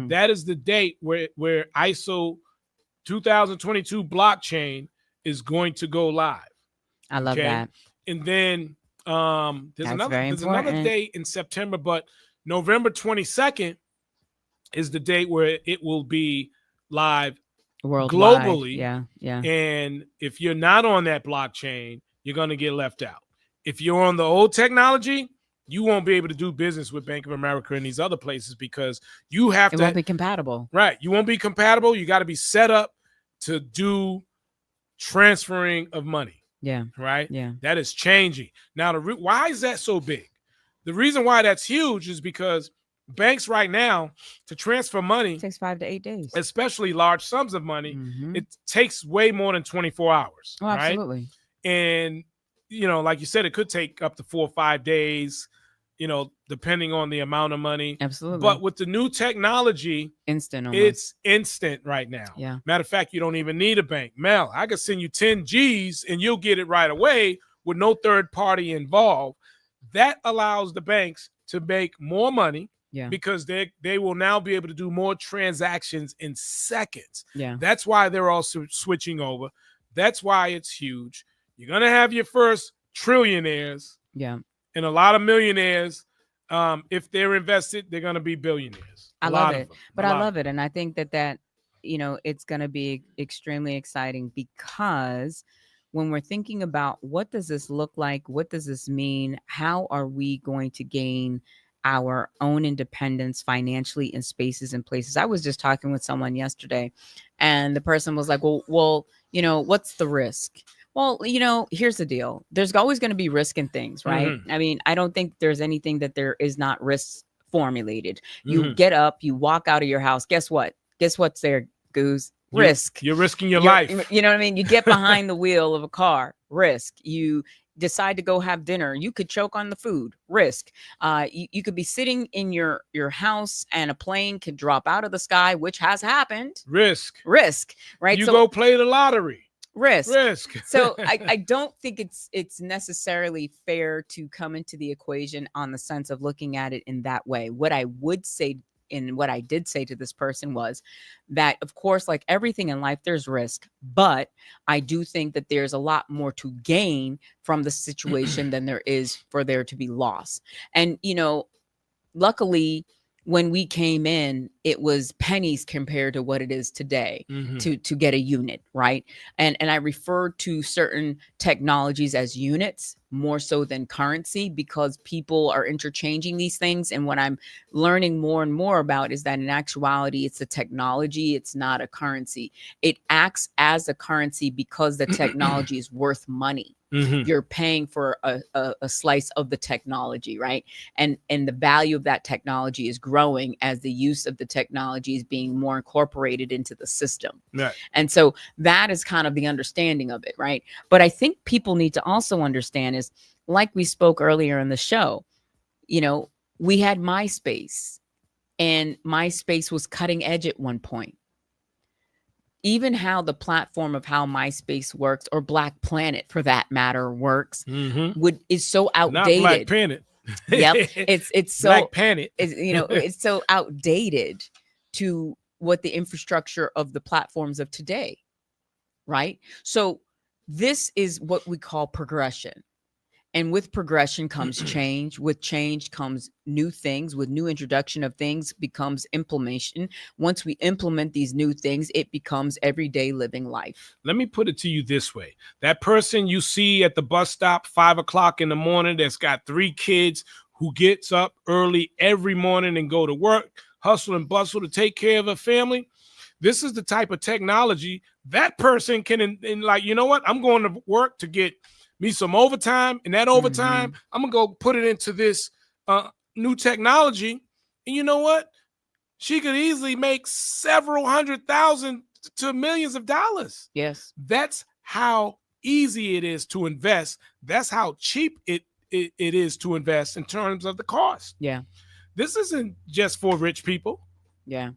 That is the date where ISO 2022 blockchain is going to go live. I love that. And then there's another date in September, but November 22nd is the date where it will be live worldwide. Globally. Yeah. And if you're not on that blockchain, you're going to get left out. If you're on the old technology, you won't be able to do business with Bank of America and these other places because you have it won't be compatible. Right. You won't be compatible. You got to be set up to do transferring of money. Yeah. Right. Yeah. That is changing. Now, why is that so big? The reason why that's huge is because banks right now to transfer money it takes 5 to 8 days, especially large sums of money. It takes way more than 24 hours. Oh, absolutely. Right? And, like you said, it could take up to 4 or 5 days, depending on the amount of money. Absolutely. But with the new technology, instant almost. It's instant right now. Yeah. Matter of fact, you don't even need a bank. Mel, I could send you 10 G's and you'll get it right away with no third party involved. That allows the banks to make more money. Yeah. Because they will now be able to do more transactions in seconds. Yeah. That's why they're also switching over. That's why it's huge. You're going to have your first trillionaires. Yeah. And a lot of millionaires. If they're invested, they're going to be billionaires. I love it. But I love it. And I think that it's going to be extremely exciting because when we're thinking about what does this look like? What does this mean? How are we going to gain our own independence financially in spaces and places? I was just talking with someone yesterday and the person was like, well, what's the risk? Well, here's the deal. There's always going to be risk in things, right? I mean, I don't think there's anything that there is not risk formulated. You get up, you walk out of your house. Guess what? Guess what's there, Goose? Risk. You're risking your life. You know what I mean? You get behind the wheel of a car. Risk. You decide to go have dinner. You could choke on the food. Risk. You could be sitting in your house and a plane could drop out of the sky, which has happened. Risk. Right? You go play the lottery. Risk. So I don't think it's necessarily fair to come into the equation on the sense of looking at it in that way. What I would say and what I did say to this person was that, of course, like everything in life, there's risk, but I do think that there's a lot more to gain from the situation than there is for there to be loss. And, luckily, when we came in, it was pennies compared to what it is today to get a unit, right? And I refer to certain technologies as units more so than currency, because people are interchanging these things. And what I'm learning more and more about is that in actuality, it's a technology, it's not a currency. It acts as a currency because the technology is worth money. You're paying for a slice of the technology, right? And the value of that technology is growing as the use of the technology is being more incorporated into the system. Right. And so that is kind of the understanding of it, right? But I think people need to also understand is, like we spoke earlier in the show, we had MySpace, and MySpace was cutting edge at one point. Even how the platform of how MySpace works, or Black Planet for that matter, works, is so outdated. Not Black Planet. Yep, it's so Black Planet. It's so outdated to what the infrastructure of the platforms of today, right? So this is what we call progression. And with progression comes change. With change comes new things. With new introduction of things becomes implementation. Once we implement these new things, it becomes everyday living life. Let me put it to you this way. That person you see at the bus stop 5 o'clock in the morning that's got 3 kids, who gets up early every morning and go to work, hustle and bustle to take care of a family. This is the type of technology that person can, and like, you know what? I'm going to work to get me some overtime, and that overtime, I'm gonna go put it into this new technology. And you know what? She could easily make several $100,000 to millions of dollars. Yes. That's how easy it is to invest. That's how cheap it is to invest in terms of the cost. Yeah. This isn't just for rich people. Yeah.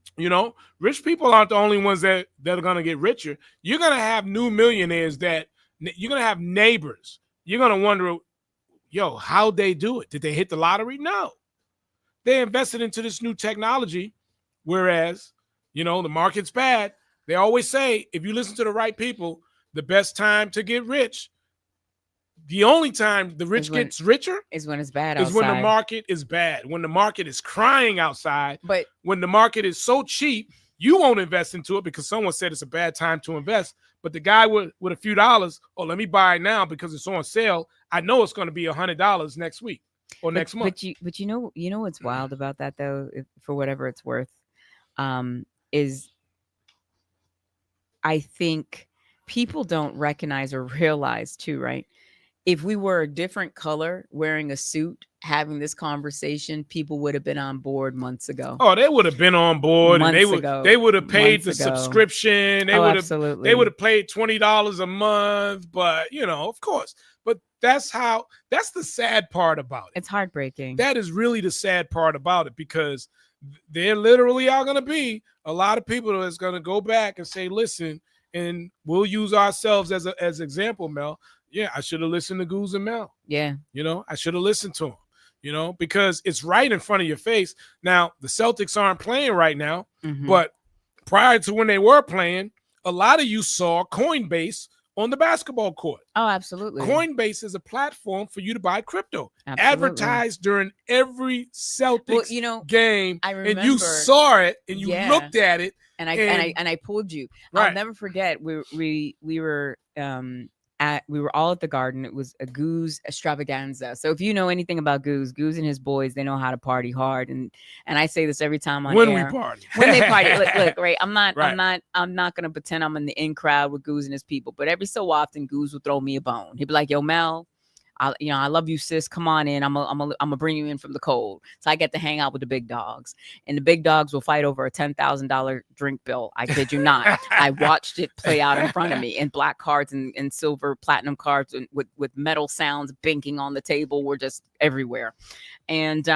Rich people aren't the only ones that are gonna get richer. You're gonna have new millionaires that you're going to have neighbors. You're going to wonder, how'd they do it? Did they hit the lottery? No. They invested into this new technology, whereas, the market's bad. They always say, if you listen to the right people, the best time to get rich, the only time the rich gets richer is when it's bad outside. Is when the market is bad, when the market is crying outside. But when the market is so cheap, you won't invest into it because someone said it's a bad time to invest. But the guy with a few dollars, let me buy it now because it's on sale. I know it's going to be $100 next week or next month. But you know what's wild about that though, for whatever it's worth, is I think people don't recognize or realize too, right? If we were a different color, wearing a suit, having this conversation, people would have been on board months ago. Oh, they would have been on board. Months and ago. They would have paid the Months ago. subscription. Absolutely. They would have paid $20 a month. But of course. But that's the sad part about it. It's heartbreaking. That is really the sad part about it, because there literally are going to be a lot of people that's going to go back and say, listen, and we'll use ourselves as example, Mel. Yeah, I should have listened to Goose and Mel. Yeah. I should have listened to him, because it's right in front of your face. Now, the Celtics aren't playing right now, but prior to when they were playing, a lot of you saw Coinbase on the basketball court. Oh, absolutely. Coinbase is a platform for you to buy crypto. Absolutely. Advertised during every Celtics game. I remember, and you saw it and you looked at it. And I pulled you. Right. I'll never forget. We were all at the Garden. It was a Goose extravaganza. So if you know anything about Goose and his boys, they know how to party hard. And I say this every time on when air. We party. When they party. Look, right. I'm not gonna pretend I'm in the in crowd with Goose and his people. But every so often, Goose will throw me a bone. He'd be like, "Yo, Mel, I love you, sis. Come on in. I'm gonna bring you in from the cold." So I get to hang out with the big dogs, and the big dogs will fight over a $10,000 drink bill. I kid you not. I watched it play out in front of me, and black cards and silver platinum cards and with metal sounds banking on the table were just everywhere. And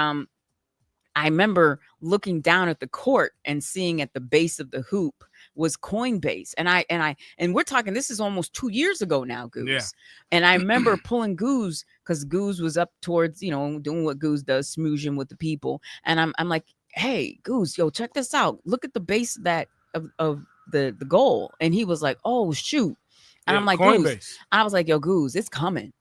I remember looking down at the court and seeing at the base of the hoop was Coinbase. And we're talking, this is almost 2 years ago now, Goose. Yeah. And I remember pulling Goose because Goose was up towards, doing what Goose does, smoozing with the people. And I'm like, hey, Goose, yo, check this out. Look at the base of the goal. And he was like, oh, shoot. And I'm like, Goose. I was like, yo, Goose, it's coming.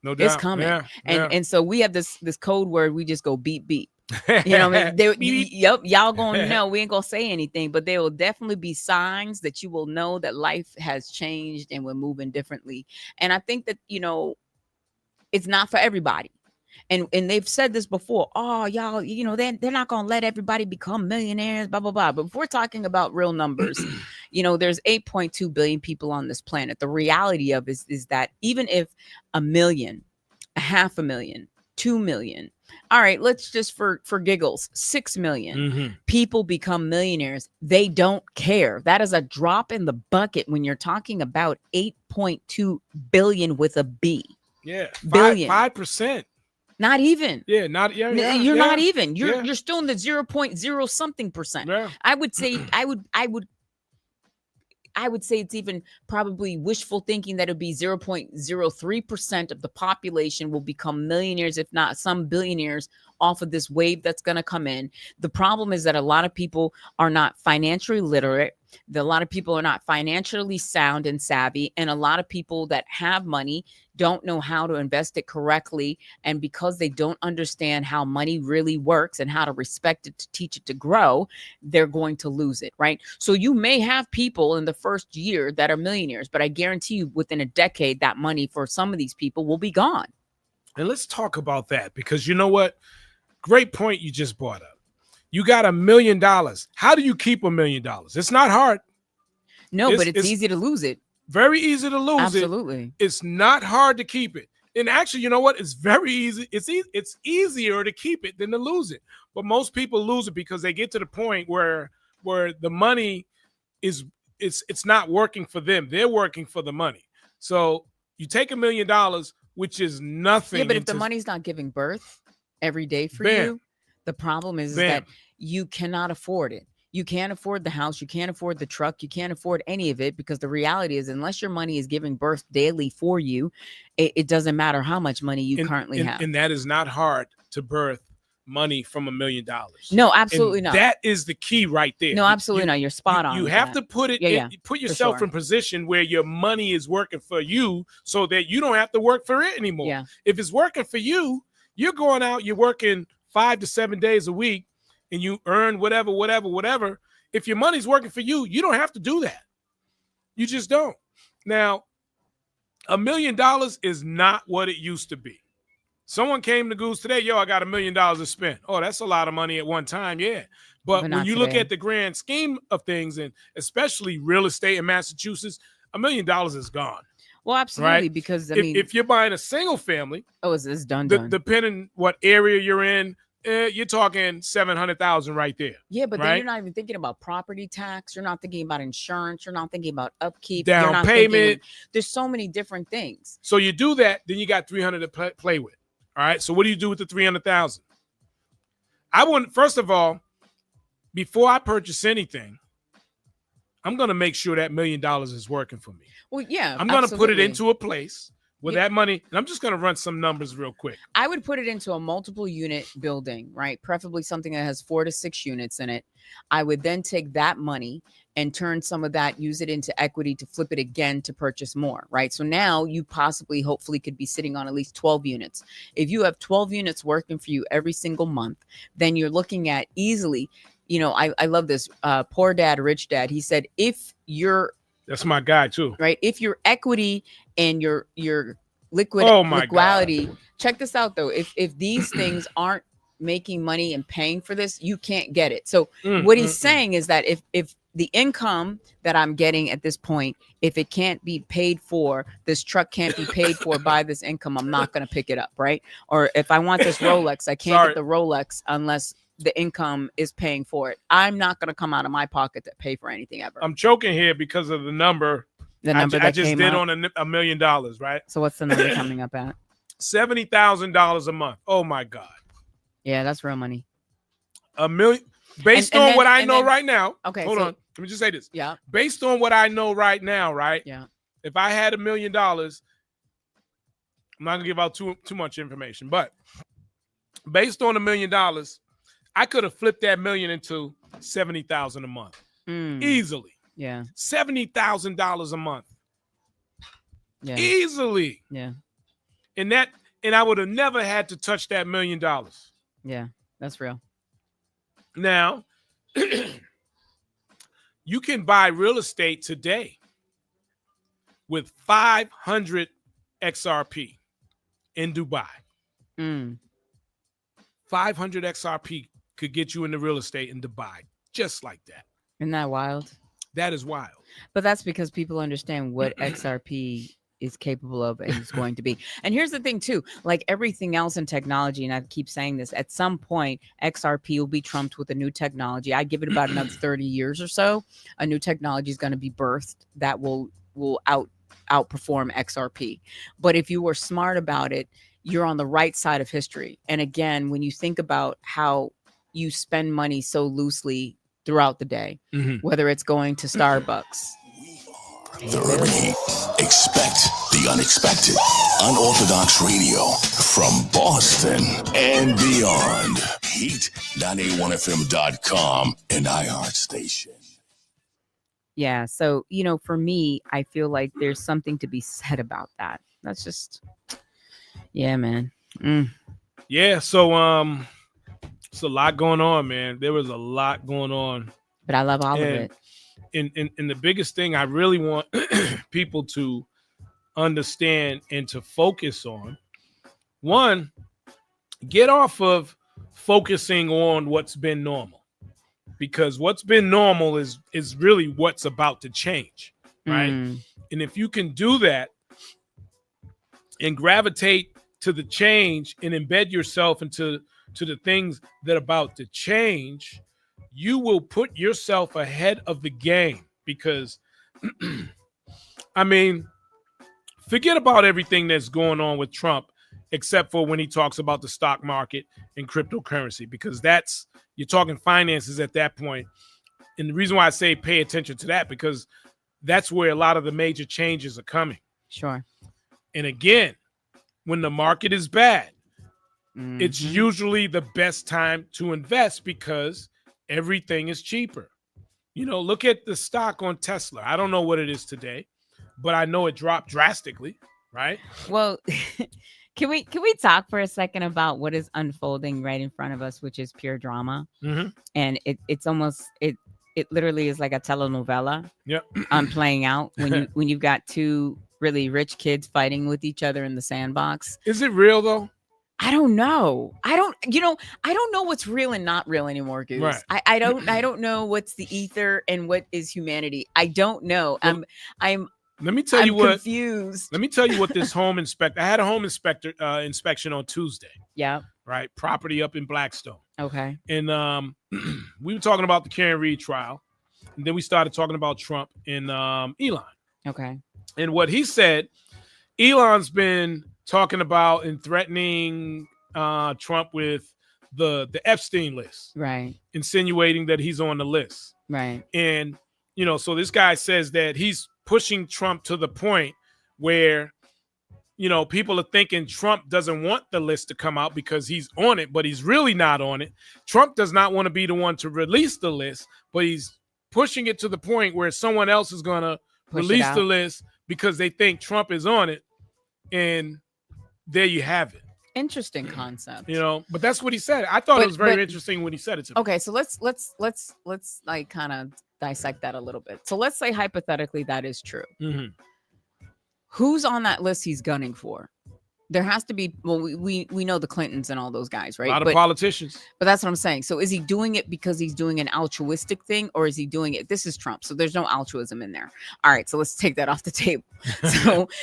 No doubt. It's coming. Yeah, and so we have this code word. We just go beep, beep. You know what I mean? Yep, y'all gonna know. We ain't gonna say anything, but there will definitely be signs that you will know that life has changed and we're moving differently. And I think that, it's not for everybody. And they've said this before. Oh, y'all, they're not gonna let everybody become millionaires, blah, blah, blah. But if we're talking about real numbers, there's 8.2 billion people on this planet. The reality of is that even if 1 million, 500,000, 2 million, all right, let's just for giggles, 6 million people become millionaires. They don't care. That is a drop in the bucket when you're talking about 8.2 billion with a B. Yeah, billion. 5%. Not even. Yeah, not yeah. You're not even. You're still in the 0.0 something percent. Yeah. I would say it's even probably wishful thinking that it'd be 0.03% of the population will become millionaires, if not some billionaires, off of this wave that's going to come in. The problem is that a lot of people are not financially literate. A lot of people are not financially sound and savvy. And a lot of people that have money don't know how to invest it correctly. And because they don't understand how money really works and how to respect it, to teach it to grow, they're going to lose it, right? So you may have people in the first year that are millionaires, but I guarantee you within a decade, that money for some of these people will be gone. And let's talk about that, because you know what? Great point you just brought up. You got $1 million. How do you keep $1 million? It's not hard. No, but it's easy to lose it. Very easy to lose it. Absolutely. It's not hard to keep it. And actually, you know what? It's very easy. It's easier to keep it than to lose it. But most people lose it because they get to the point where the money it's not working for them. They're working for the money. So you take $1 million, which is nothing. Yeah, but if the money's not giving birth every day for you, the problem is that you cannot afford it. You can't afford the house. You can't afford the truck. You can't afford any of it, because the reality is, unless your money is giving birth daily for you, it doesn't matter how much money you currently have. And that is not hard to birth money from $1 million. No, absolutely not. That is the key right there. No, absolutely not. You're spot on. You have to put it, put yourself in position where your money is working for you, so that you don't have to work for it anymore. Yeah. If it's working for you, you're going out, you're working 5 to 7 days a week, and you earn whatever. If your money's working for you, you don't have to do that. You just don't. Now, $1 million is not what it used to be. Someone came to Goose today, yo, I got $1 million to spend. Oh, that's a lot of money at one time, yeah. But when you look at the grand scheme of things, and especially real estate in Massachusetts, $1 million is gone. Well, absolutely, right? because if you're buying a single family, it's done. Depending what area you're in, you're talking $700,000 right there. Yeah, but right? then you're not even thinking about property tax. You're not thinking about insurance. You're not thinking about upkeep. Down payment. There's so many different things. So you do that, then you got $300,000 to play with. All right. So what do you do with the $300,000? I wouldn't. First of all, before I purchase anything, I'm going to make sure that $1 million is working for me. Well, yeah, I'm going to put it into a place with that money, and I'm just going to run some numbers real quick. I would put it into a multiple unit building, right? Preferably something that has 4 to 6 units in it. I would then take that money and turn some of that, use it into equity to flip it again to purchase more, right? So now you hopefully could be sitting on at least 12 units. If you have 12 units working for you every single month, then you're looking at easily, I love this, Poor Dad, Rich Dad. He said, that's my guy too, right? If your equity and your liquidity, check this out though. If these things aren't making money and paying for this, you can't get it. So what he's saying is that if the income that I'm getting at this point, if it can't be paid for, this truck can't be paid for by this income, I'm not going to pick it up, right? Or if I want this Rolex, I can't get the Rolex unless the income is paying for it. I'm not going to come out of my pocket to pay for anything ever. I'm choking here because of the number. I just did on $1 million, right? So what's the number coming up at? $70,000 a month. Oh my God. Yeah, that's real money. $1 million. Based on what I know right now. Okay. Hold on. Let me just say this. Yeah. Based on what I know right now, right? Yeah. If I had $1 million, I'm not gonna give out too much information, but based on $1 million, I could have flipped that million into $70,000 a month easily. Yeah, $70,000 a month. Yeah, easily. Yeah, And I would have never had to touch that $1 million. Yeah, that's real. Now, you can buy real estate today with 500 XRP in Dubai. 500 XRP could get you into real estate in Dubai, just like that. Isn't that wild? That is wild. But that's because people understand what XRP is capable of and is going to be. And here's the thing too, like everything else in technology, and I keep saying this, at some point XRP will be trumped with a new technology. I give it about another 30 years or so. A new technology is going to be birthed that will outperform XRP. But if you were smart about it, you're on the right side of history. And again, when you think about how you spend money so loosely throughout the day, whether it's going to Starbucks. The Urban Heat. Expect the unexpected. Unorthodox radio from Boston and beyond. Heat981fm.com and iHeart Station. Yeah. So, for me, I feel like there's something to be said about that. That's just, yeah, man. Yeah. So, it's a lot going on, man. There was a lot going on. But I love all of it. And the biggest thing I really want people to understand and to focus on, one, get off of focusing on what's been normal, because what's been normal is really what's about to change, right? And if you can do that and gravitate to the change and embed yourself into the things that are about to change, you will put yourself ahead of the game. Because I mean, forget about everything that's going on with Trump, except for when he talks about the stock market and cryptocurrency, because you're talking finances at that point. And the reason why I say pay attention to that, because that's where a lot of the major changes are coming. Sure. And again, when the market is bad, it's usually the best time to invest because everything is cheaper. Look at the stock on Tesla. I don't know what it is today, but I know it dropped drastically, right? Well, can we talk for a second about what is unfolding right in front of us, which is pure drama? And it's almost it literally is like a telenovela. Playing out when you've got two really rich kids fighting with each other in the sandbox. Is it real though? I don't know. I don't know what's real and not real anymore, Goose. Right. I don't know what's the ether and what is humanity. I don't know. Well, I'm let me tell you what. Confused. Let me tell you what this home inspector. I had a home inspector inspection on Tuesday. Yeah. Right. Property up in Blackstone. Okay. And we were talking about the Karen Reed trial, and then we started talking about Trump and Elon. Okay. And what he said, Elon's been talking about and threatening Trump with the Epstein list, right? Insinuating that he's on the list, right? And so this guy says that he's pushing Trump to the point where people are thinking Trump doesn't want the list to come out because he's on it, but he's really not on it. Trump does not want to be the one to release the list, but he's pushing it to the point where someone else is going to release the list because they think Trump is on it. And there you have it. Interesting concept. But that's what he said. I thought it was very interesting when he said it to me. Okay, so let's like kind of dissect that a little bit. So let's say hypothetically that is true. Who's on that list he's gunning for? There has to be. Well, we know the Clintons and all those guys, right? A lot of politicians. But that's what I'm saying. So is he doing it because he's doing an altruistic thing, or is he doing it? This is Trump, so there's no altruism in there. All right, so let's take that off the table.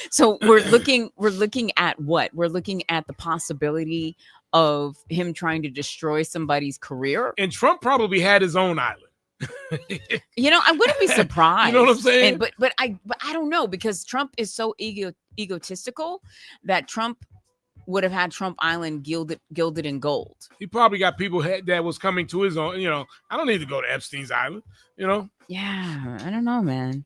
So we're looking at what? We're looking at the possibility of him trying to destroy somebody's career. And Trump probably had his own island. I wouldn't be surprised. You know what I'm saying? But I don't know, because Trump is so egotistical that Trump would have had Trump Island gilded in gold. He probably got people that was coming to his own. I don't need to go to Epstein's Island. Yeah, I don't know, man.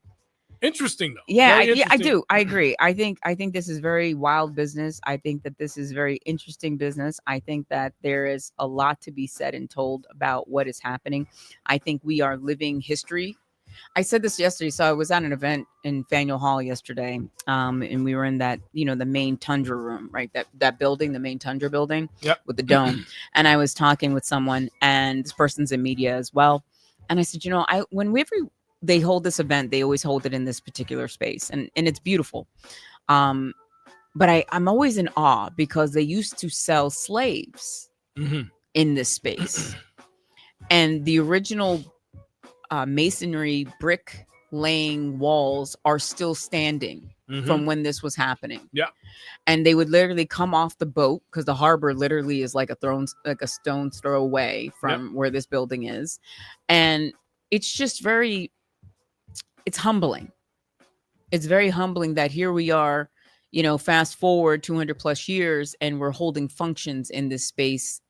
Interesting though. Yeah, I do. I agree. I think this is very wild business. I think that this is very interesting business. I think that there is a lot to be said and told about what is happening. I think we are living history. I said this yesterday. So I was at an event in Faneuil Hall yesterday, and we were in that, the main Tundra room, right? That building, the main Tundra building, with the dome. And I was talking with someone, and this person's in media as well. And I said, whenever they hold this event, they always hold it in this particular space, and it's beautiful. But I'm always in awe because they used to sell slaves in this space, and the original masonry brick laying walls are still standing from when this was happening. Yeah. And they would literally come off the boat, because the harbor literally is like a stone's throw away from where this building is. And it's just it's humbling. It's very humbling that here we are, fast forward 200 plus years, and we're holding functions in this space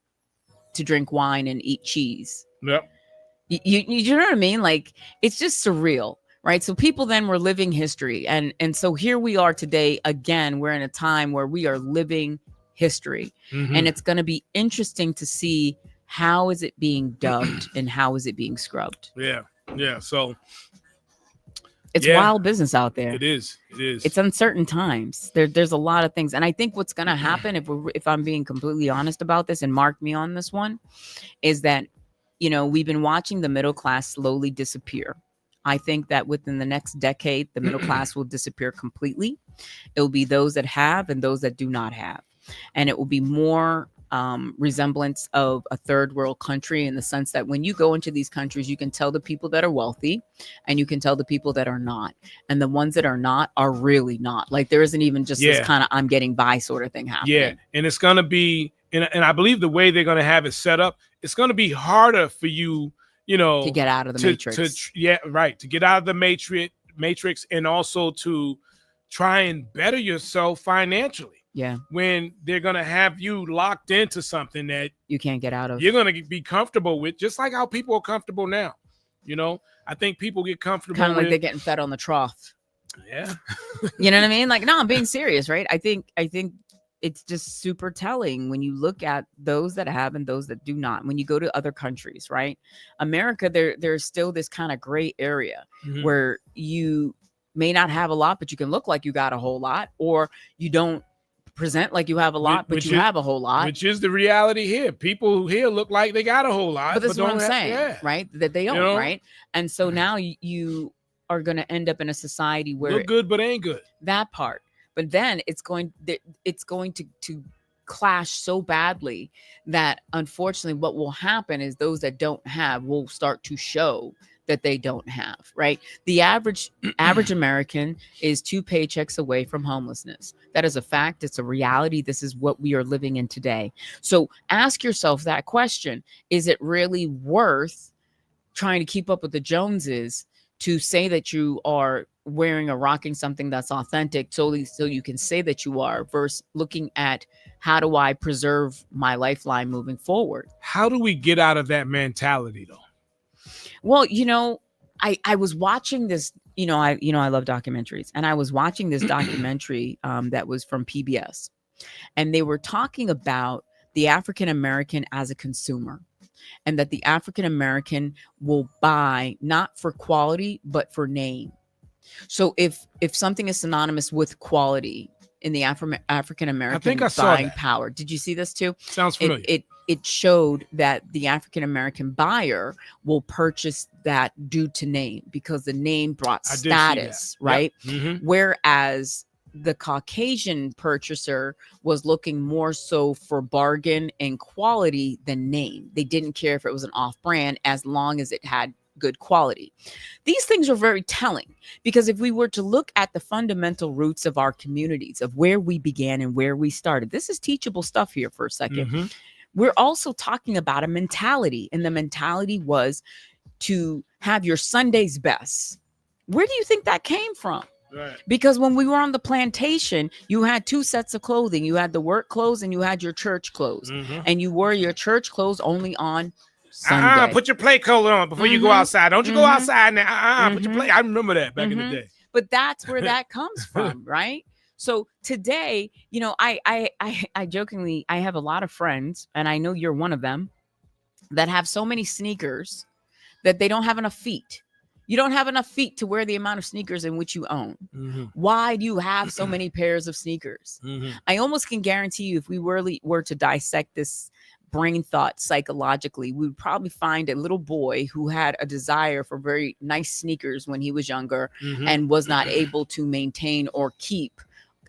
to drink wine and eat cheese. Yep. You know what I mean? Like, it's just surreal, right? So people then were living history. And so here we are today. Again, we're in a time where we are living history. And it's going to be interesting to see how is it being dubbed and how is it being scrubbed. Yeah. Yeah. So it's wild business out there. It is. It's uncertain times. There's a lot of things. And I think what's going to happen, if I'm being completely honest about this, and mark me on this one, is that we've been watching the middle class slowly disappear. I think that within the next decade, the middle class will disappear completely. It will be those that have and those that do not have. And it will be more resemblance of a third world country, in the sense that when you go into these countries, you can tell the people that are wealthy and you can tell the people that are not. And the ones that are not are really not. Like, there isn't even just this kind of I'm getting by sort of thing happening. Yeah. And it's going to be, and I believe the way they're going to have it set up, it's going to be harder for you, to get out of the matrix. To get out of the matrix, and also to try and better yourself financially. Yeah. When they're going to have you locked into something that you can't get out of. You're going to be comfortable with, just like how people are comfortable now. I think people get comfortable kind of like they're getting fed on the trough. Yeah. You know what I mean? Like, no, I'm being serious, right? I think it's just super telling when you look at those that have and those that do not. When you go to other countries, right? America, there's still this kind of gray area where you may not have a lot, but you can look like you got a whole lot, or you don't present like you have a lot, but you have a whole lot. Which is the reality here. People here look like they got a whole lot. But that's what I'm saying, right? That they don't, right? And so now you are going to end up in a society where look good, but ain't good. That part. But then it's going to clash so badly that, unfortunately, what will happen is those that don't have will start to show that they don't have, right? The average American is 2 paychecks away from homelessness. That is a fact. It's a reality. This is what we are living in today. So ask yourself that question. Is it really worth trying to keep up with the Joneses to say that you are wearing or rocking something that's authentic solely so you can say that you are, versus looking at how do I preserve my lifeline moving forward? How do we get out of that mentality though? Well, I was watching this, I love documentaries, and I was watching this documentary that was from PBS, and they were talking about the African American as a consumer, and that the African American will buy not for quality, but for name. So if something is synonymous with quality in the African American buying power, did you see this too? Sounds familiar. It showed that the African American buyer will purchase that due to name, because the name brought status, right? Yep. Whereas the Caucasian purchaser was looking more so for bargain and quality than name. They didn't care if it was an off-brand as long as it had good quality. These things are very telling, because if we were to look at the fundamental roots of our communities, of where we began and where we started, this is teachable stuff here for a second. We're also talking about a mentality, and the mentality was to have your Sunday's best. Where do you think that came from? Right. Because when we were on the plantation, you had 2 sets of clothing. You had the work clothes and you had your church clothes. And you wore your church clothes only on Sunday. Put your play coat on before you go outside. Don't you go outside now. Put your play. I remember that back in the day. but that's where that comes from, right? So today, you know, I jokingly, I have a lot of friends, and I know you're one of them, that have so many sneakers that they don't have enough feet. You don't have enough feet to wear the amount of sneakers in which you own. Why do you have so many pairs of sneakers? I almost can guarantee you, if we were to dissect this brain thought psychologically, we would probably find a little boy who had a desire for very nice sneakers when he was younger and was not able to maintain or keep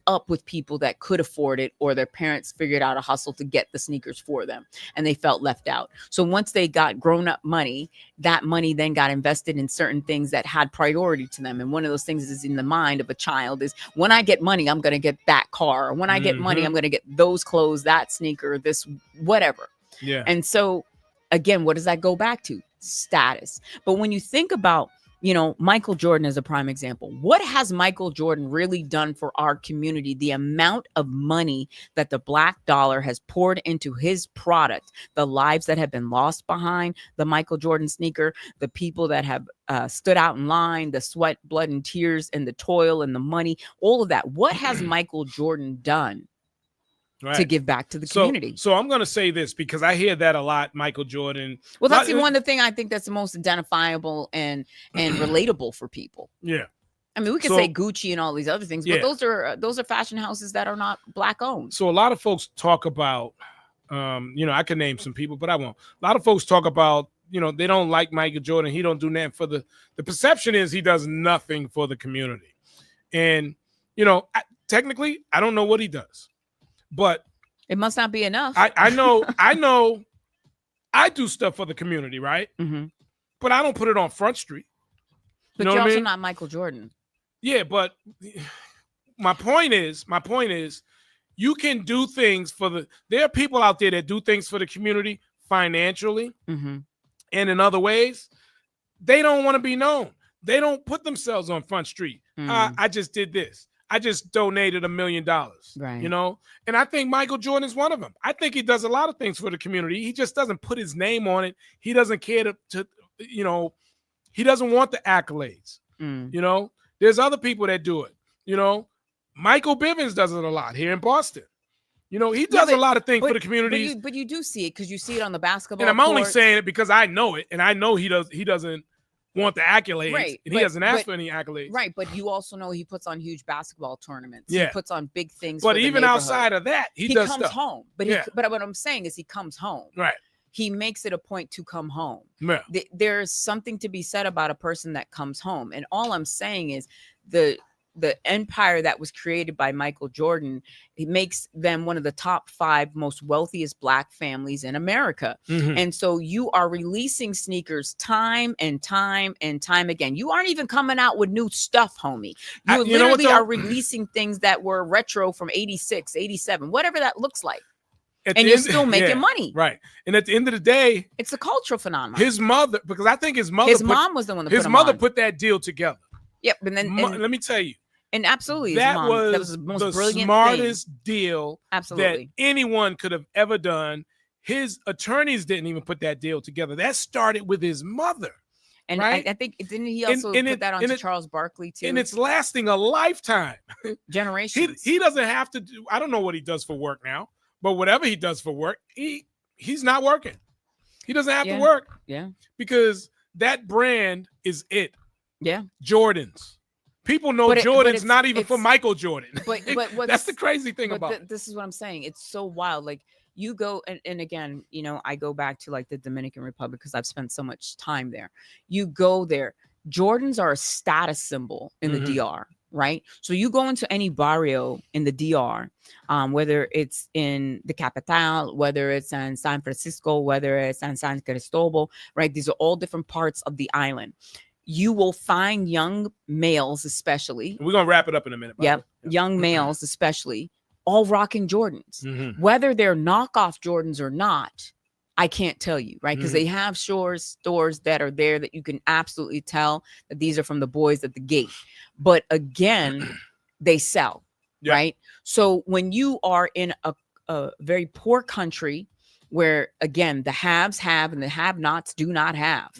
up with people that could afford it, or their parents figured out a hustle to get the sneakers for them and they felt left out. So once they got grown up money, that money then got invested in certain things that had priority to them. And one of those things is in the mind of a child is, when I get money, I'm going to get that car. Or when I get money, I'm going to get those clothes, that sneaker, this, whatever. Yeah. And so again, what does that go back to? Status. But when you think about, you know, Michael Jordan is a prime example. What has Michael Jordan really done for our community? The amount of money that the black dollar has poured into his product, the lives that have been lost behind the Michael Jordan sneaker, the people that have stood out in line, the sweat, blood, and tears, and the toil and the money, all of that. What has Michael Jordan done to give back to the community? So I'm going to say this, because I hear that a lot, Michael Jordan. Well, that's the one of the thing I think that's the most identifiable and relatable for people. Yeah. I mean, we could say Gucci and all these other things, but those are fashion houses that are not black owned. So a lot of folks talk about, you know, I can name some people, but I won't. A lot of folks talk about, you know, they don't like Michael Jordan. He don't do nothing for the perception is he does nothing for the community. And, you know, technically, I don't know what he does. But it must not be enough. I know I do stuff for the community, right? But I don't put it on Front Street. But you're also not Michael Jordan. Yeah, but my point is, you can do things there are people out there that do things for the community financially and in other ways. They don't want to be known. They don't put themselves on Front Street. I just did this. I just donated $1 million, right? You know, and I think Michael Jordan is one of them. I think he does a lot of things for the community. He just doesn't put his name on it. He doesn't care to you know, he doesn't want the accolades. You know, there's other people that do it. You know, Michael Bivins does it a lot here in Boston. You know, he does a lot of things for the community. But you do see it, because you see it on the basketball. And I'm only saying it because I know it, and I know he doesn't want the accolades, right? And he doesn't ask for any accolades, right? But you also know he puts on huge basketball tournaments. Yeah, he puts on big things. But even outside of that, he does comes stuff. home. But but what I'm saying is, he comes home. Right. He makes it a point to come home. Yeah. There's something to be said about a person that comes home. And all I'm saying is the empire that was created by Michael Jordan, it makes them one of the top 5 most wealthiest black families in America. And so you are releasing sneakers time and time and time again. You aren't even coming out with new stuff, homie. You literally are releasing things that were retro from 86, 87, whatever that looks like. And you're still making money. Right. And at the end of the day, it's a cultural phenomenon. His mother, because I think his mom was the one that his mother put that deal together. Yep. And then let me tell you. And absolutely, that was was the most the brilliant smartest deal that anyone could have ever done. His attorneys didn't even put that deal together. That started with his mother. And right? I think, didn't he also put that on Charles Barkley too? And it's lasting a lifetime. Generations. He doesn't have to do, I don't know what he does for work now, but whatever he does for work, he's not working. He doesn't have to work. Yeah. Because that brand is it. Yeah. Jordans. People know Jordan's not even for Michael Jordan. But that's the crazy thing about it. This is what I'm saying. It's so wild. Like, you go and again, you know, I go back to like the Dominican Republic because I've spent so much time there. You go there. Jordans are a status symbol in the DR, right? So you go into any barrio in the DR, whether it's in the capital, whether it's in San Francisco, whether it's in San Cristobal, right? These are all different parts of the island. You will find young males, especially. We're going to wrap it up in a minute. Yep. Young males, especially, all rocking Jordans. Whether they're knockoff Jordans or not, I can't tell you, right? Because they have stores that are there that you can absolutely tell that these are from the boys at the gate. But again, they sell, right? So when you are in a very poor country, where again the haves have and the have-nots do not have.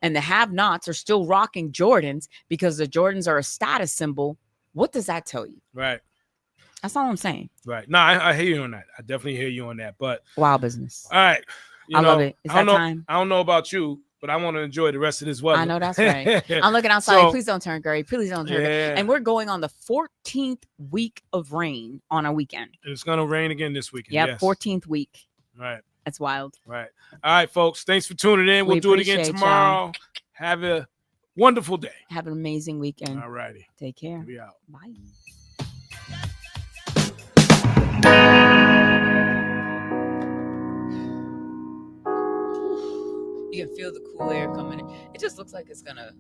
And the have-nots are still rocking Jordans because the Jordans are a status symbol. What does that tell you? Right. That's all I'm saying. Right. No, I hear you on that. I definitely hear you on that. But wild business. All right. I love it. It's that time. I don't know about you, but I want to enjoy the rest of this weather. I know that's right. I'm looking outside. Please don't turn gray. Please don't turn gray. And we're going on the 14th week of rain on a weekend. And it's going to rain again this weekend. Yep, yes. 14th week. Right. That's wild. Right. All right, folks. Thanks for tuning in. We'll do it again tomorrow. Y'all. Have a wonderful day. Have an amazing weekend. All righty. Take care. We out. Bye. You can feel the cool air coming in. It just looks like it's gonna